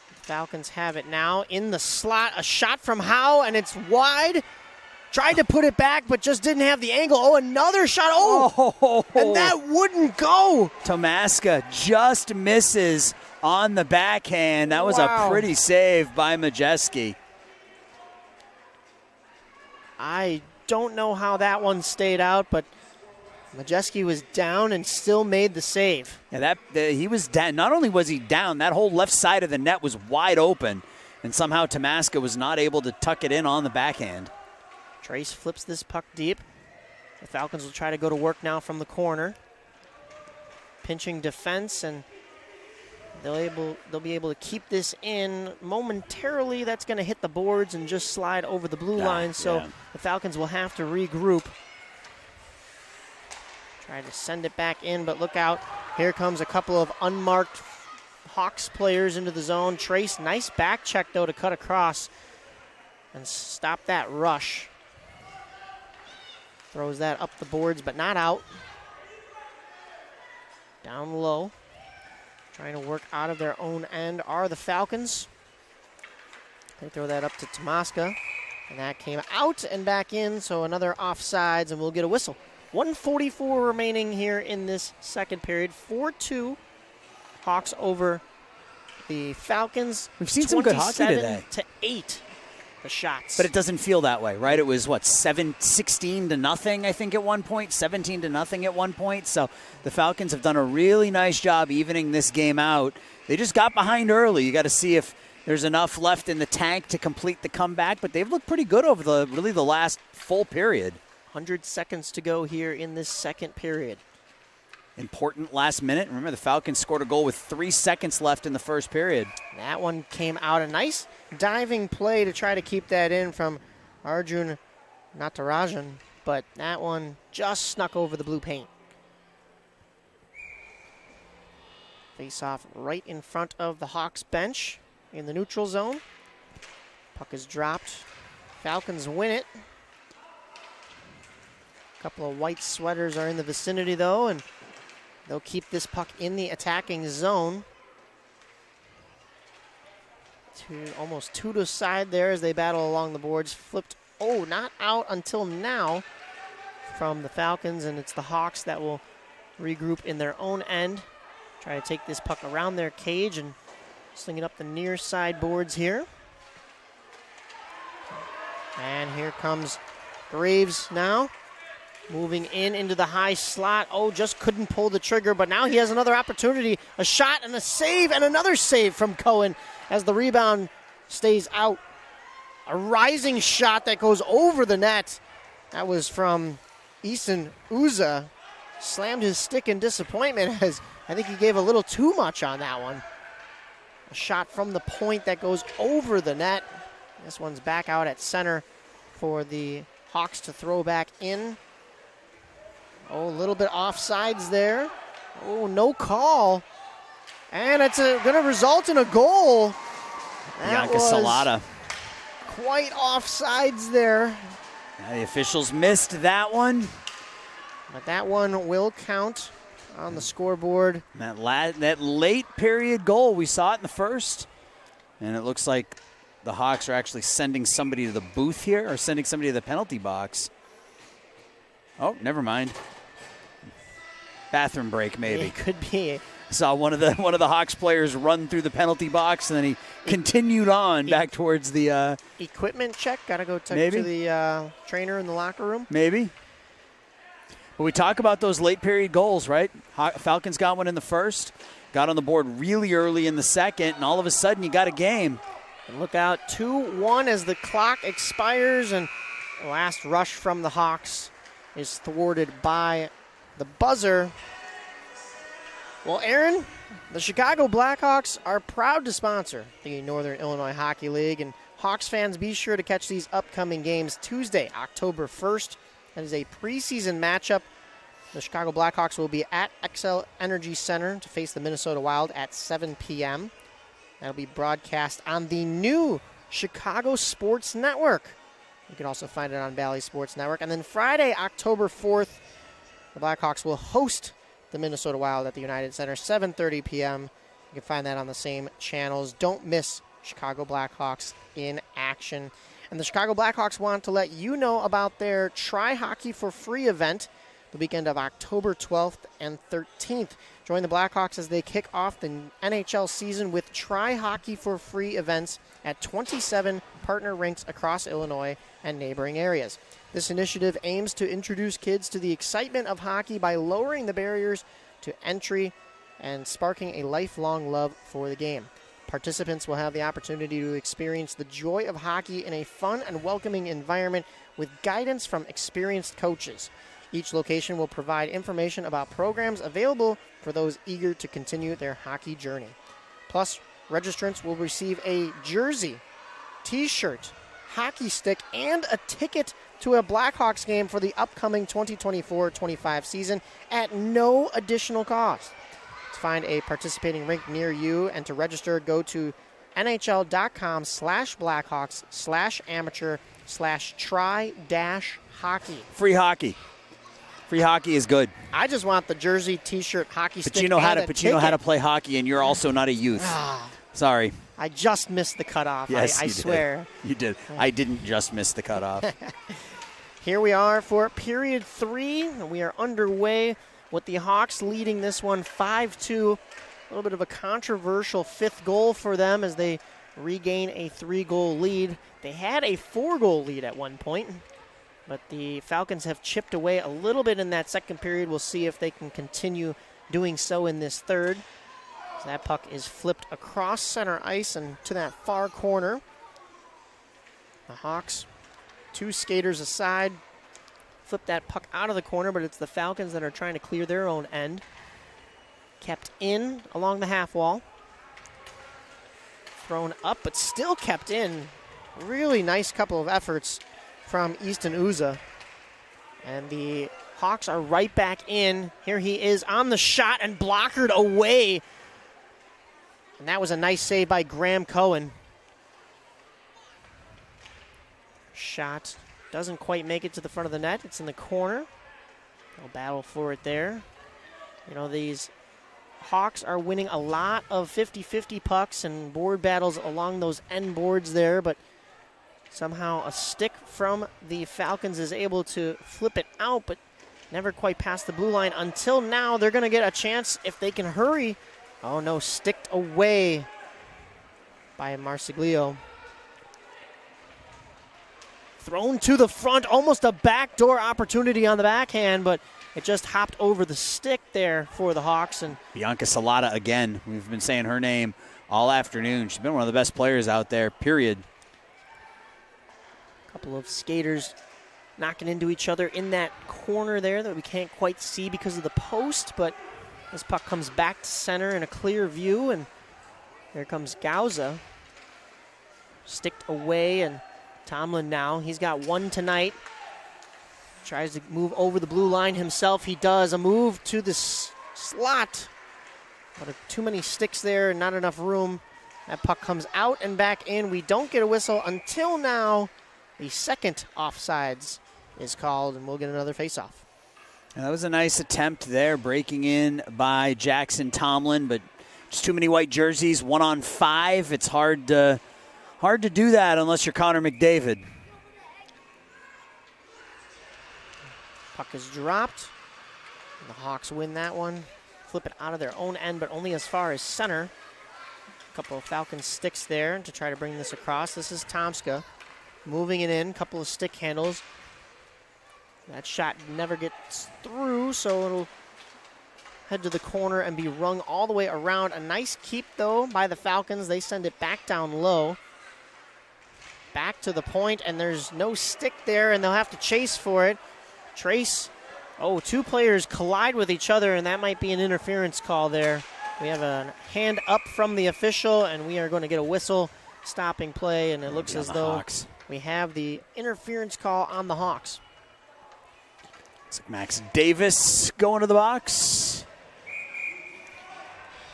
The Falcons have it now in the slot. A shot from Howe, and it's wide. Tried to put it back, but just didn't have the angle. Oh, another shot. Oh, and that wouldn't go. Tomaska just misses on the backhand. That was a pretty save by Majeski. I don't know how that one stayed out, but Majeski was down and still made the save. Yeah, he was down. Not only was he down, that whole left side of the net was wide open, and somehow Tomaska was not able to tuck it in on the backhand. Trace flips this puck deep. The Falcons will try to go to work now from the corner. Pinching defense, and they'll be able to keep this in momentarily. That's going to hit the boards and just slide over the blue line, so the Falcons will have to regroup. Try to send it back in, but look out. Here comes a couple of unmarked Hawks players into the zone. Trace, nice back check, though, to cut across and stop that rush. Throws that up the boards, but not out. Down low. Trying to work out of their own end are the Falcons. They throw that up to Tomaska, and that came out and back in, so another offsides, and we'll get a whistle. 1:44 remaining here in this second period. 4-2 Hawks over the Falcons. We've seen some good hockey today. 27-8 the shots. But it doesn't feel that way, right? It was, 16-0, I think, at one point, 17-0 at one point. So the Falcons have done a really nice job evening this game out. They just got behind early. You got to see if there's enough left in the tank to complete the comeback, but they've looked pretty good over the last full period. 100 seconds to go here in this second period. Important last minute. Remember, the Falcons scored a goal with 3 seconds left in the first period. That one came out. A nice diving play to try to keep that in from Arjun Natarajan, but that one just snuck over the blue paint. Face off right in front of the Hawks bench in the neutral zone. Puck is dropped. Falcons win it. A couple of white sweaters are in the vicinity, though, and they'll keep this puck in the attacking zone. Almost two to the side there as they battle along the boards. Flipped, not out until now from the Falcons, and it's the Hawks that will regroup in their own end. Try to take this puck around their cage and sling it up the near side boards here. And here comes Graves now. Moving into the high slot. Just couldn't pull the trigger, but now he has another opportunity. A shot and a save, and another save from Cohen as the rebound stays out. A rising shot that goes over the net. That was from Eason Uza. Slammed his stick in disappointment as I think he gave a little too much on that one. A shot from the point that goes over the net. This one's back out at center for the Hawks to throw back in. A little bit offsides there. No call. And it's going to result in a goal. Bianca Salata. Quite offsides there. Yeah, the officials missed that one. But that one will count on the scoreboard. That late period goal, we saw it in the first. And it looks like the Hawks are actually sending somebody to the booth here, or sending somebody to the penalty box. Oh, never mind. Bathroom break, maybe. It could be. Saw one of the Hawks players run through the penalty box, and then he continued on back towards the equipment check. Got to go to the trainer in the locker room. Maybe. But we talk about those late period goals, right? Falcons got one in the first, got on the board really early in the second, and all of a sudden you got a game. And look out, 2-1 as the clock expires, and the last rush from the Hawks is thwarted by the buzzer. Well, Aaron, the Chicago Blackhawks are proud to sponsor the Northern Illinois Hockey League, and Hawks fans, be sure to catch these upcoming games Tuesday, October 1st. That is a preseason matchup. The Chicago Blackhawks will be at XL Energy Center to face the Minnesota Wild at 7 p.m. That'll be broadcast on the new Chicago Sports Network. You can also find it on Valley Sports Network. And then Friday, October 4th, the Blackhawks will host the Minnesota Wild at the United Center, 7:30 p.m. You can find that on the same channels. Don't miss Chicago Blackhawks in action. And the Chicago Blackhawks want to let you know about their Try Hockey for Free event the weekend of October 12th and 13th. Join the Blackhawks as they kick off the NHL season with Try Hockey for Free events at 27 partner rinks across Illinois and neighboring areas. This initiative aims to introduce kids to the excitement of hockey by lowering the barriers to entry and sparking a lifelong love for the game. Participants will have the opportunity to experience the joy of hockey in a fun and welcoming environment with guidance from experienced coaches. Each location will provide information about programs available for those eager to continue their hockey journey. Plus, registrants will receive a jersey, t-shirt, hockey stick, and a ticket to a Blackhawks game for the upcoming 2024-25 season at no additional cost. To find a participating rink near you and to register, go to nhl.com/blackhawks/amateur/try-hockey. Free hockey. Free hockey is good. I just want the jersey, t-shirt, hockey stick, You know how and to play hockey, and you're also not a youth. Sorry. I just missed the cutoff. Yes, I swear. You did. I didn't just miss the cutoff. Here we are for period 3. We are underway with the Hawks leading this one 5-2. A little bit of a controversial 5th goal for them as they regain a 3-goal lead. They had a 4-goal lead at one point, but the Falcons have chipped away a little bit in that second period. We'll see if they can continue doing so in this third. So that puck is flipped across center ice and to that far corner. The Hawks, 2 skaters aside, flip that puck out of the corner, but it's the Falcons that are trying to clear their own end. Kept in along the half wall. Thrown up, but still kept in. Really nice couple of efforts from Easton Uza. And the Hawks are right back in. Here he is on the shot and blockered away. And that was a nice save by Graham Cohen. Shot doesn't quite make it to the front of the net. It's in the corner. They'll battle for it there. You know, these Hawks are winning a lot of 50-50 pucks and board battles along those end boards there, but somehow a stick from the Falcons is able to flip it out, but never quite past the blue line. Until now, they're going to get a chance if they can hurry. Oh no, sticked away by Marsiglio. Thrown to the front, almost a backdoor opportunity on the backhand, but it just hopped over the stick there for the Hawks. And Bianca Salata again. We've been saying her name all afternoon. She's been one of the best players out there, period. A couple of skaters knocking into each other in that corner there that we can't quite see because of the post, but this puck comes back to center in a clear view, and there comes Gauza. Sticked away, and Tomlin now, he's got one tonight. Tries to move over the blue line himself. He does. A move to the slot. But too many sticks there, not enough room. That puck comes out and back in. We don't get a whistle until now. The second offsides is called, and we'll get another faceoff. And that was a nice attempt there, breaking in by Jackson Tomlin, but just too many white jerseys, 1-on-5. It's hard to do that unless you're Connor McDavid. Puck is dropped. The Hawks win that one. Flip it out of their own end, but only as far as center. A couple of Falcons sticks there to try to bring this across. This is Tomska moving it in. Couple of stick handles. That shot never gets through, so it'll head to the corner and be rung all the way around. A nice keep, though, by the Falcons. They send it back down low. Back to the point, and there's no stick there, and they'll have to chase for it. Trace. Oh, 2 players collide with each other, and that might be an interference call there. We have a hand up from the official, and we are going to get a whistle stopping play, and it looks as though we have the interference call on the Hawks. It's like Max Davis going to the box.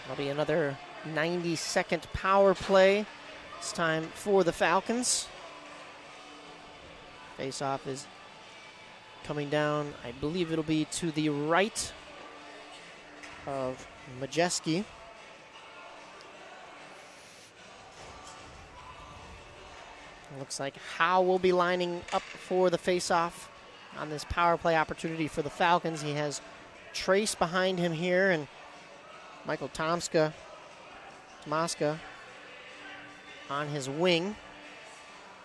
That'll be another 90-second power play. It's time for the Falcons. Face-off is coming down. I believe it'll be to the right of Majeski. Looks like Howe will be lining up for the face-off on this power play opportunity for the Falcons. He has Trace behind him here, and Michael Tomaska on his wing.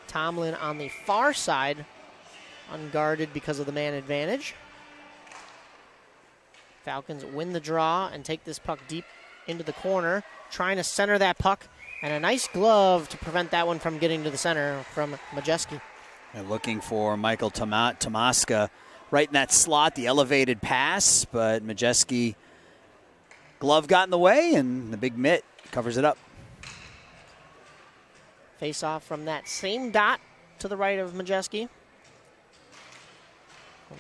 Tomlin on the far side, unguarded because of the man advantage. Falcons win the draw and take this puck deep into the corner, trying to center that puck, and a nice glove to prevent that one from getting to the center from Majeski. They're looking for Michael Tomaska right in that slot, the elevated pass, but Majeski glove got in the way, and the big mitt covers it up. Face off from that same dot to the right of Majeski.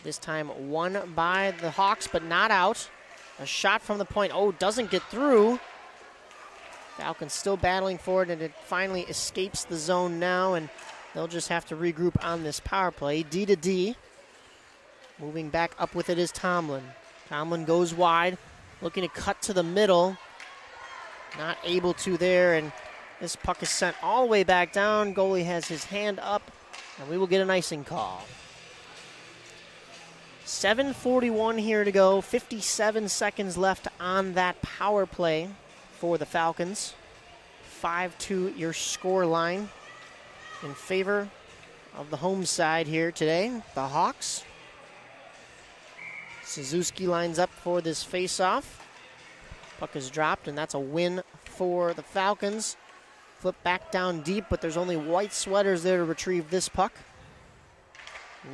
This time won by the Hawks, but not out. A shot from the point. Oh, doesn't get through. Falcons still battling for it, and it finally escapes the zone now, and they'll just have to regroup on this power play. D to D. Moving back up with it is Tomlin. Tomlin goes wide, looking to cut to the middle. Not able to there, and this puck is sent all the way back down. Goalie has his hand up, and we will get an icing call. 7:41 here to go. 57 seconds left on that power play for the Falcons. 5-2 your score line in favor of the home side here today, the Hawks. Suzuki lines up for this face-off. Puck is dropped, and that's a win for the Falcons. Flip back down deep, but there's only white sweaters there to retrieve this puck.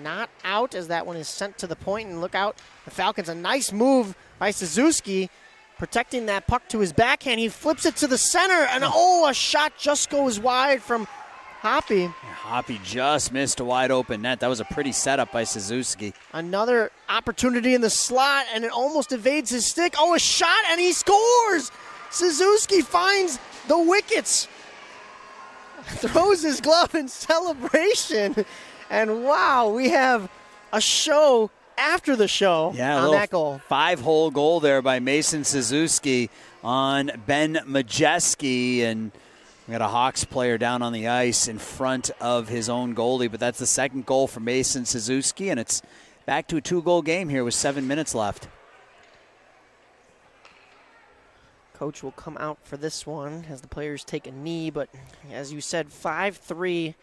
Not out as that one is sent to the point, and look out, the Falcons, a nice move by Suzuki, protecting that puck to his backhand. He flips it to the center, and a shot just goes wide from Hoppy. Hoppy just missed a wide open net. That was a pretty setup by Suzuki. Another opportunity in the slot, and it almost evades his stick. Oh, a shot, and he scores! Suzuki finds the wickets. Throws his glove in celebration. And wow, we have a show after the show on that goal. 5-hole goal there by Mason Suzuki on Ben Majeski. And we got a Hawks player down on the ice in front of his own goalie. But that's the second goal for Mason Suzuki. And it's back to a 2-goal game here with 7 minutes left. Coach will come out for this one as the players take a knee. But as you said, 5-3.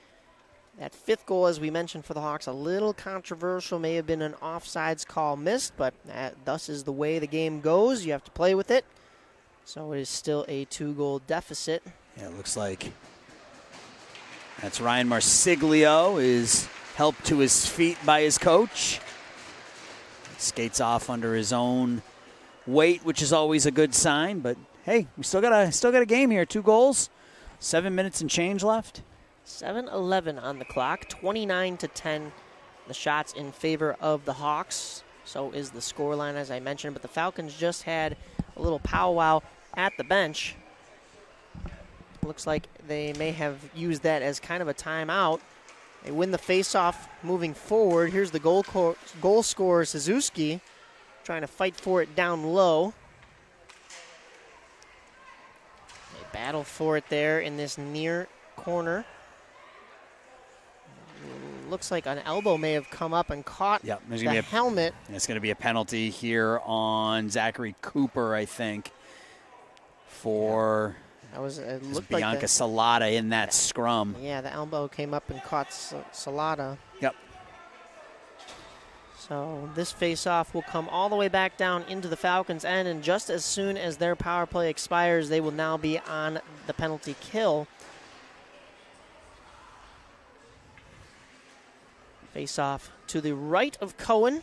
That fifth goal, as we mentioned for the Hawks, a little controversial. May have been an offsides call missed, but thus is the way the game goes. You have to play with it. So it is still a 2-goal deficit. Yeah, it looks like that's Ryan Marsiglio is helped to his feet by his coach. Skates off under his own weight, which is always a good sign. But hey, we still got a game here. 2 goals, 7 minutes and change left. 7:11 on the clock, 29-10. The shots in favor of the Hawks. So is the scoreline, as I mentioned. But the Falcons just had a little powwow at the bench. Looks like they may have used that as kind of a timeout. They win the faceoff moving forward. Here's the goal scorer, Suzuki, trying to fight for it down low. They battle for it there in this near corner. Looks like an elbow may have come up and caught the helmet. It's going to be a penalty here on Zachary Cooper, I think, for it looked Bianca like Salata in that scrum. Yeah, the elbow came up and caught Salata. Yep. So this face-off will come all the way back down into the Falcons' end, and just as soon as their power play expires, they will now be on the penalty kill. Face-off to the right of Cohen.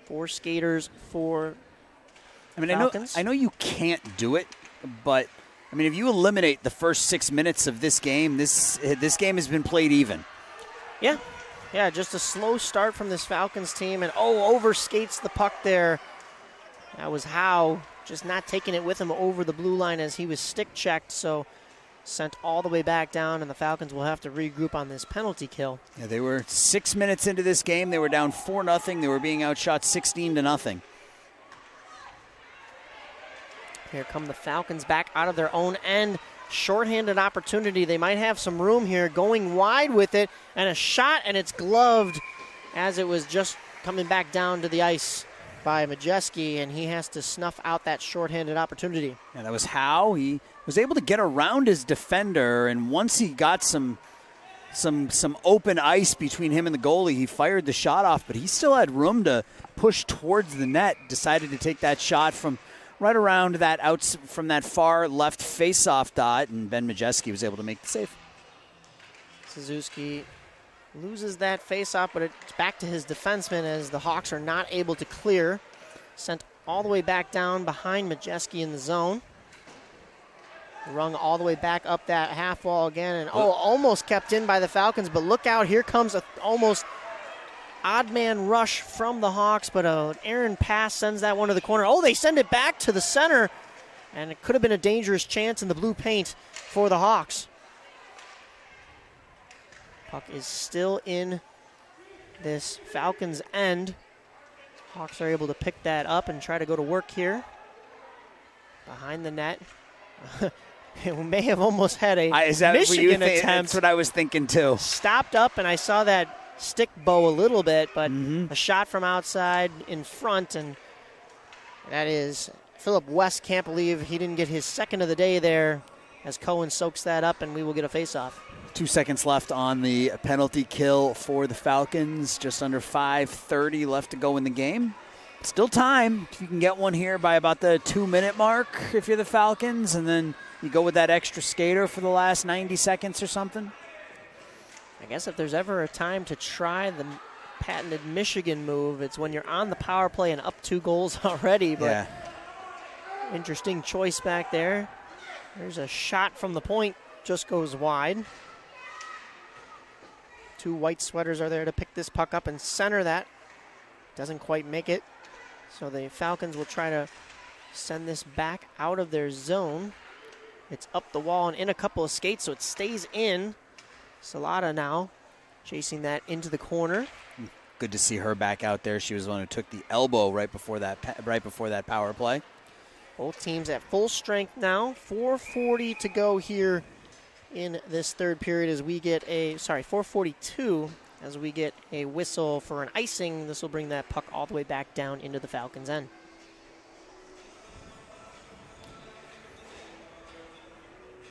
4 skaters for Falcons. I know you can't do it, but I mean, if you eliminate the first 6 minutes of this game, this game has been played even. Yeah, just a slow start from this Falcons team, and overskates the puck there. That was Howe just not taking it with him over the blue line as he was stick checked, so sent all the way back down, and the Falcons will have to regroup on this penalty kill. Yeah, they were 6 minutes into this game. They were down 4-0. They were being outshot 16-0. Here come the Falcons back out of their own end. Shorthanded opportunity. They might have some room here. Going wide with it, and a shot, and it's gloved as it was just coming back down to the ice by Majeski, and he has to snuff out that shorthanded opportunity. Yeah, that was how he was able to get around his defender, and once he got some open ice between him and the goalie, he fired the shot off, but he still had room to push towards the net. Decided to take that shot from right around that from that far left face-off dot, and Ben Majeski was able to make the save. Suzuki loses that face-off, but it's back to his defenseman as the Hawks are not able to clear. Sent all the way back down behind Majeski in the zone. Rung all the way back up that half wall again, and almost kept in by the Falcons, but look out, here comes a almost odd man rush from the Hawks, but an errant pass sends that one to the corner. Oh, they send it back to the center, and it could have been a dangerous chance in the blue paint for the Hawks. Puck is still in this Falcons end. Hawks are able to pick that up and try to go to work here. Behind the net. We may have almost had a Michigan attempt. That's what I was thinking too. Stopped up, and I saw that stick bow a little bit, but a shot from outside in front, and that is Philip West. Can't believe he didn't get his second of the day there as Cohen soaks that up, and we will get a face-off. 2 seconds left on the penalty kill for the Falcons. Just under 5:30 left to go in the game. Still time. If you can get one here by about the 2-minute mark if you're the Falcons, and then you go with that extra skater for the last 90 seconds or something. I guess if there's ever a time to try the patented Michigan move, it's when you're on the power play and up 2 goals already. But interesting choice back there. There's a shot from the point, just goes wide. 2 white sweaters are there to pick this puck up and center that. Doesn't quite make it. So the Falcons will try to send this back out of their zone. It's up the wall and in a couple of skates, so it stays in. Salata now chasing that into the corner. Good to see her back out there. She was the one who took the elbow right before that power play. Both teams at full strength now. 4:40 to go here in this third period as we get 4:42 as we get a whistle for an icing. This will bring that puck all the way back down into the Falcons' end.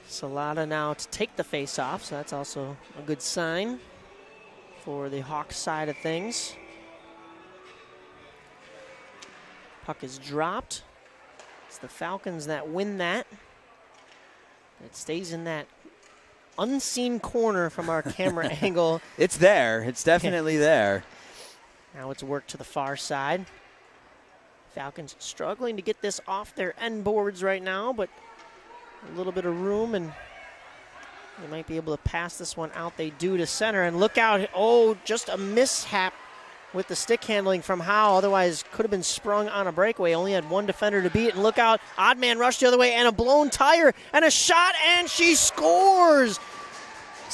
Salata now to take the face-off, so that's also a good sign for the Hawks side of things. Puck is dropped. It's the Falcons that win that. It stays in that unseen corner from our camera angle. It's there. It's definitely there. Now it's worked to the far side. Falcons struggling to get this off their end boards right now, but a little bit of room, and they might be able to pass this one out. They do to center, and look out. Oh, just a mishap with the stick handling from Howe. Otherwise, could have been sprung on a breakaway. Only had one defender to beat, and look out. Odd man rush the other way, and a blown tire, and a shot, and she scores.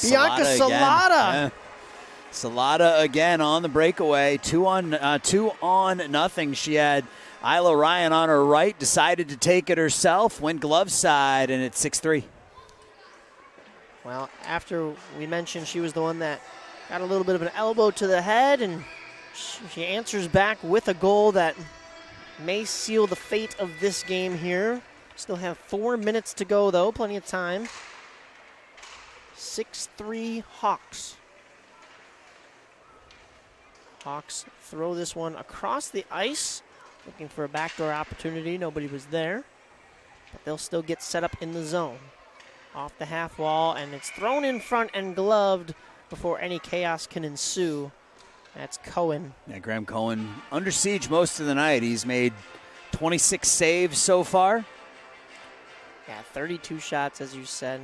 Bianca Salata. Yeah. Salata again on the breakaway. 2-0. She had Isla Ryan on her right, decided to take it herself, went glove side, and it's 6-3. Well, after we mentioned she was the one that got a little bit of an elbow to the head, and she answers back with a goal that may seal the fate of this game here. Still have 4 minutes to go, though. Plenty of time. 6-3 Hawks. Hawks throw this one across the ice, looking for a backdoor opportunity. Nobody was there. But they'll still get set up in the zone. Off the half wall, and it's thrown in front and gloved before any chaos can ensue. That's Cohen. Yeah, Graham Cohen under siege most of the night. He's made 26 saves so far. Yeah, 32 shots, as you said.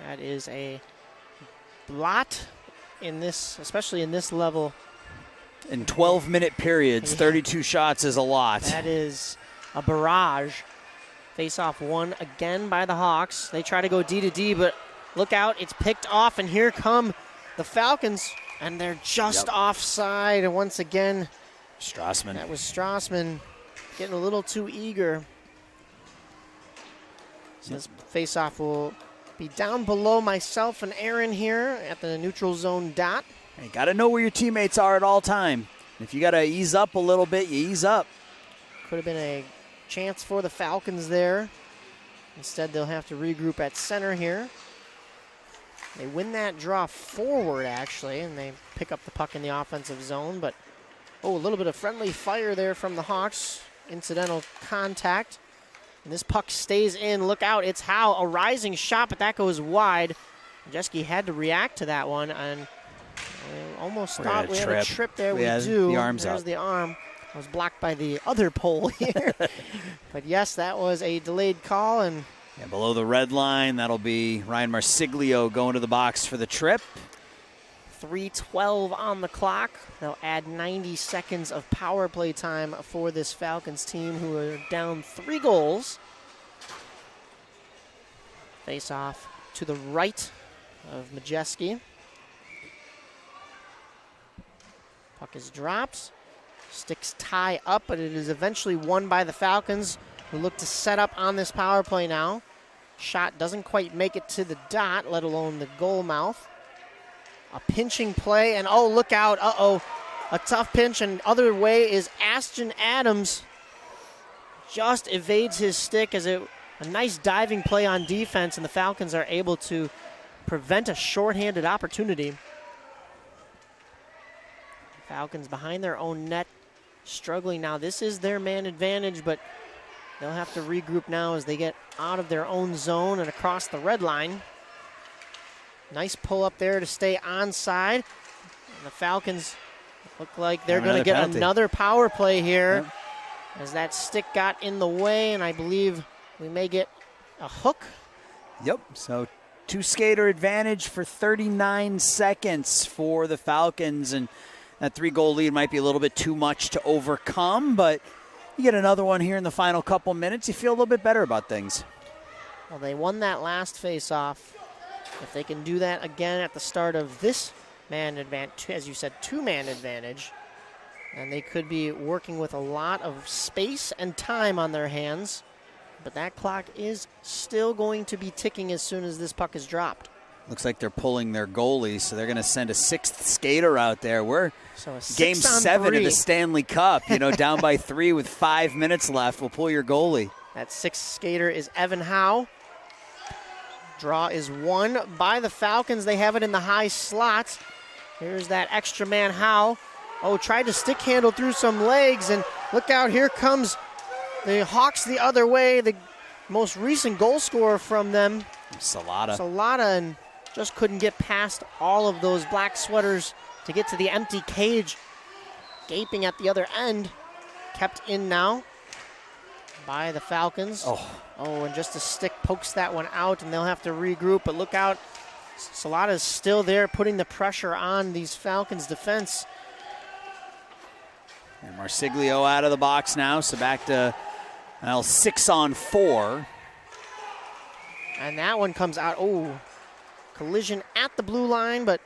That is a lot in this, especially in this level. In 12-minute periods, 32 shots is a lot. That is a barrage. Face-off won again by the Hawks. They try to go D to D, but look out, it's picked off, and here come the Falcons, and they're just offside. And once again, Strassman. That was Strassman getting a little too eager. So this face-off will be down below myself and Aaron here at the neutral zone dot. You got to know where your teammates are at all time. If you got to ease up a little bit, you ease up. Could have been a chance for the Falcons there. Instead, they'll have to regroup at center here. They win that draw forward, actually, and they pick up the puck in the offensive zone. But, a little bit of friendly fire there from the Hawks. Incidental contact. And this puck stays in. Look out, it's Howe. A rising shot, but that goes wide. Jeske had to react to that one, and we almost thought we had a trip there. We do. The arm's There's up. the arm. I was blocked by the other pole here. But yes, that was a delayed call. And below the red line, that'll be Ryan Marsiglio going to the box for the trip. 3:12 on the clock. They'll add 90 seconds of power play time for this Falcons team, who are down 3 goals. Face off to the right of Majeski. Puck is dropped. Sticks tie up, but it is eventually won by the Falcons, who look to set up on this power play now. Shot doesn't quite make it to the dot, let alone the goal mouth. A pinching play, and look out. A tough pinch, and other way is Ashton Adams. Just evades his stick as a nice diving play on defense, and the Falcons are able to prevent a shorthanded opportunity. Falcons behind their own net, struggling now. This is their man advantage, but they'll have to regroup now as they get out of their own zone and across the red line. Nice pull up there to stay onside. And the Falcons look like they're going to get another power play here as that stick got in the way, and I believe we may get a hook. Yep, so 2-skater advantage for 39 seconds for the Falcons, and that 3-goal lead might be a little bit too much to overcome, but you get another one here in the final couple minutes, you feel a little bit better about things. Well, they won that last face-off. If they can do that again at the start of this man advantage, as you said, 2-man advantage, and they could be working with a lot of space and time on their hands, but that clock is still going to be ticking as soon as this puck is dropped. Looks like they're pulling their goalie, so they're going to send a 6th skater out there. We're Game 7 of the Stanley Cup, down by 3 with 5 minutes left. We'll pull your goalie. That 6th skater is Evan Howe. Draw is won by the Falcons. They have it in the high slot. Here's that extra man, Howe. Tried to stick handle through some legs, and look out, here comes the Hawks the other way. The most recent goal scorer from them, Salata, and just couldn't get past all of those black sweaters to get to the empty cage. Gaping at the other end. Kept in now by the Falcons. And just a stick pokes that one out, and they'll have to regroup. But look out, Salata's still there, putting the pressure on these Falcons' defense. And Marsiglio out of the box now, so back to 6-on-4. And that one comes out. Collision at the blue line, but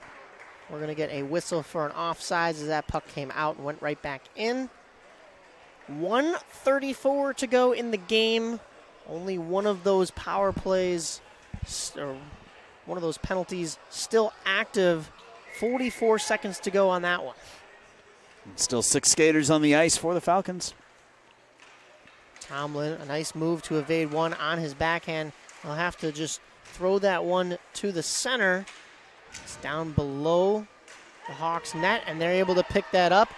we're going to get a whistle for an offsides as that puck came out and went right back in. 1:34 to go in the game. Only one of those power plays, or one of those penalties, still active. 44 seconds to go on that one. Still 6 skaters on the ice for the Falcons. Tomlin, a nice move to evade one on his backhand. He'll have to just throw that one to the center. It's down below the Hawks' net, and they're able to pick that up.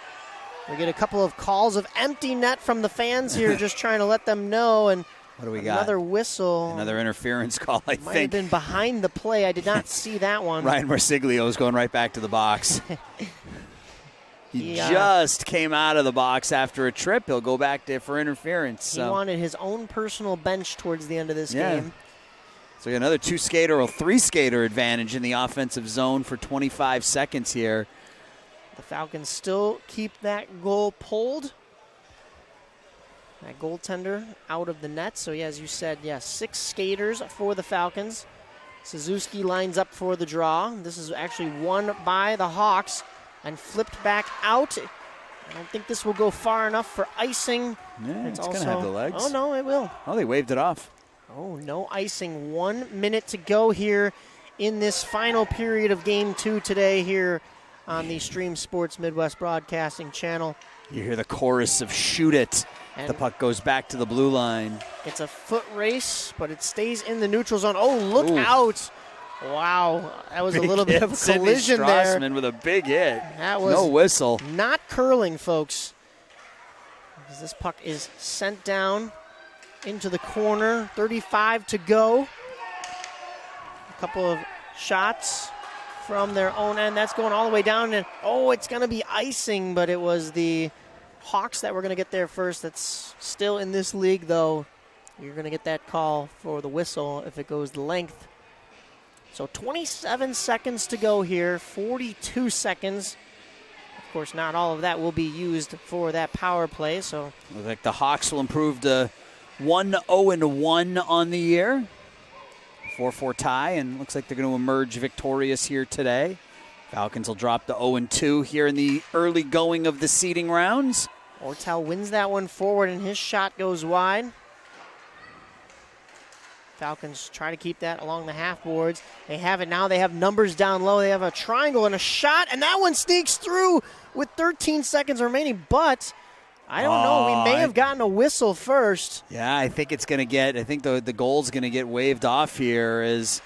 We get a couple of calls of empty net from the fans here, just trying to let them know. And what do we got? Another whistle. Another interference call, I think. Might have been behind the play. I did not see that one. Ryan Marsiglio is going right back to the box. He just came out of the box after a trip. He'll go back there for interference. He wanted his own personal bench towards the end of this game. So another 2-skater or 3-skater advantage in the offensive zone for 25 seconds here. The Falcons still keep that goal pulled. That goaltender out of the net. So, yeah, as you said, 6 skaters for the Falcons. Suzuki lines up for the draw. This is actually won by the Hawks and flipped back out. I don't think this will go far enough for icing. Yeah, it's going to have the legs. Oh, no, it will. Oh, they waved it off. Oh, no icing. 1 minute to go here in this final period of Game 2 today here on the Stream Sports Midwest Broadcasting Channel. You hear the chorus of shoot it. And the puck goes back to the blue line. It's a foot race, but it stays in the neutral zone. Oh, look out. Wow, that was a little bit of a collision there. Strassman with a big hit. That was no whistle. Not curling, folks. As this puck is sent down into the corner. 35 to go. A couple of shots from their own end. That's going all the way down. And oh, it's going to be icing, but it was the Hawks that were going to get there first. That's still in this league, though. You're going to get that call for the whistle if it goes the length. So 27 seconds to go here, 42 seconds. Of course, not all of that will be used for that power play. So looks like the Hawks will improve to 1-0-1 on the year. 4-4 tie, and looks like they're going to emerge victorious here today. Falcons will drop to 0-2 here in the early going of the seeding rounds. Ortel wins that one forward, and his shot goes wide. Falcons try to keep that along the half boards. They have it now. They have numbers down low. They have a triangle and a shot, and that one sneaks through with 13 seconds remaining. But I don't know. We may have gotten a whistle first. Yeah, I think it's going to get. I think the goal's going to get waved off here. As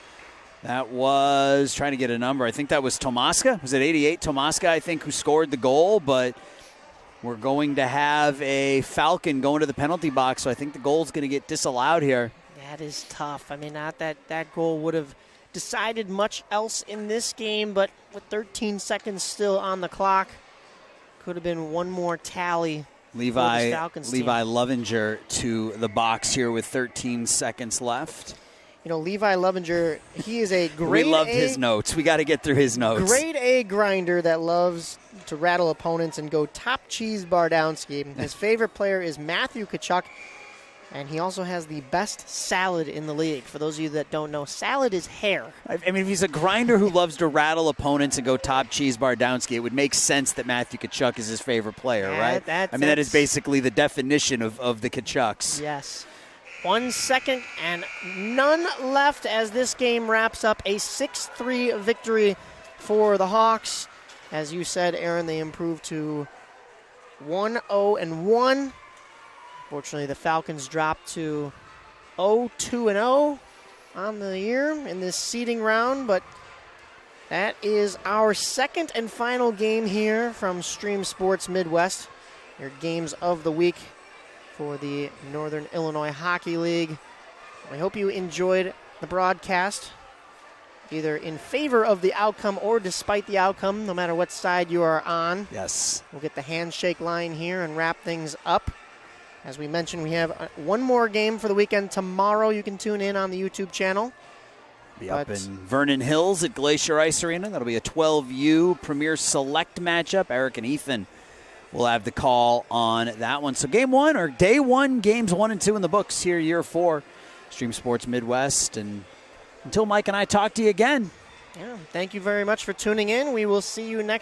that was trying to get a number. I think that was Tomaska. Was it 88? Tomaska, I think, who scored the goal. But we're going to have a Falcon going to the penalty box. So I think the goal's going to get disallowed here. That is tough. I mean, not that goal would have decided much else in this game, but with 13 seconds still on the clock, could have been one more tally. Levi Lovinger to the box here with 13 seconds left. You know, Levi Lovinger, he is a grade We loved his notes. We got to get through his notes. Grade A grinder that loves to rattle opponents and go top cheese Bardowski. His favorite player is Matthew Tkachuk. And he also has the best salad in the league. For those of you that don't know, salad is hair. I mean, if he's a grinder who loves to rattle opponents and go top cheese Bardowski, it would make sense that Matthew Tkachuk is his favorite player, right? That is basically the definition of the Tkachuks. Yes. 1 second and none left as this game wraps up. A 6-3 victory for the Hawks. As you said, Aaron, they improved to 1-0-1. Fortunately, the Falcons dropped to 0-2-0 on the year in this seeding round, but that is our second and final game here from Stream Sports Midwest, your games of the week for the Northern Illinois Hockey League. I hope you enjoyed the broadcast, either in favor of the outcome or despite the outcome, no matter what side you are on. Yes. We'll get the handshake line here and wrap things up. As we mentioned, we have one more game for the weekend tomorrow. You can tune in on the YouTube channel. Be up in Vernon Hills at Glacier Ice Arena. That'll be a 12U Premier Select matchup. Eric and Ethan will have the call on that one. So game one, or day one, games 1 and 2 in the books here, year 4, Stream Sports Midwest. And until Mike and I talk to you again. Yeah, thank you very much for tuning in. We will see you next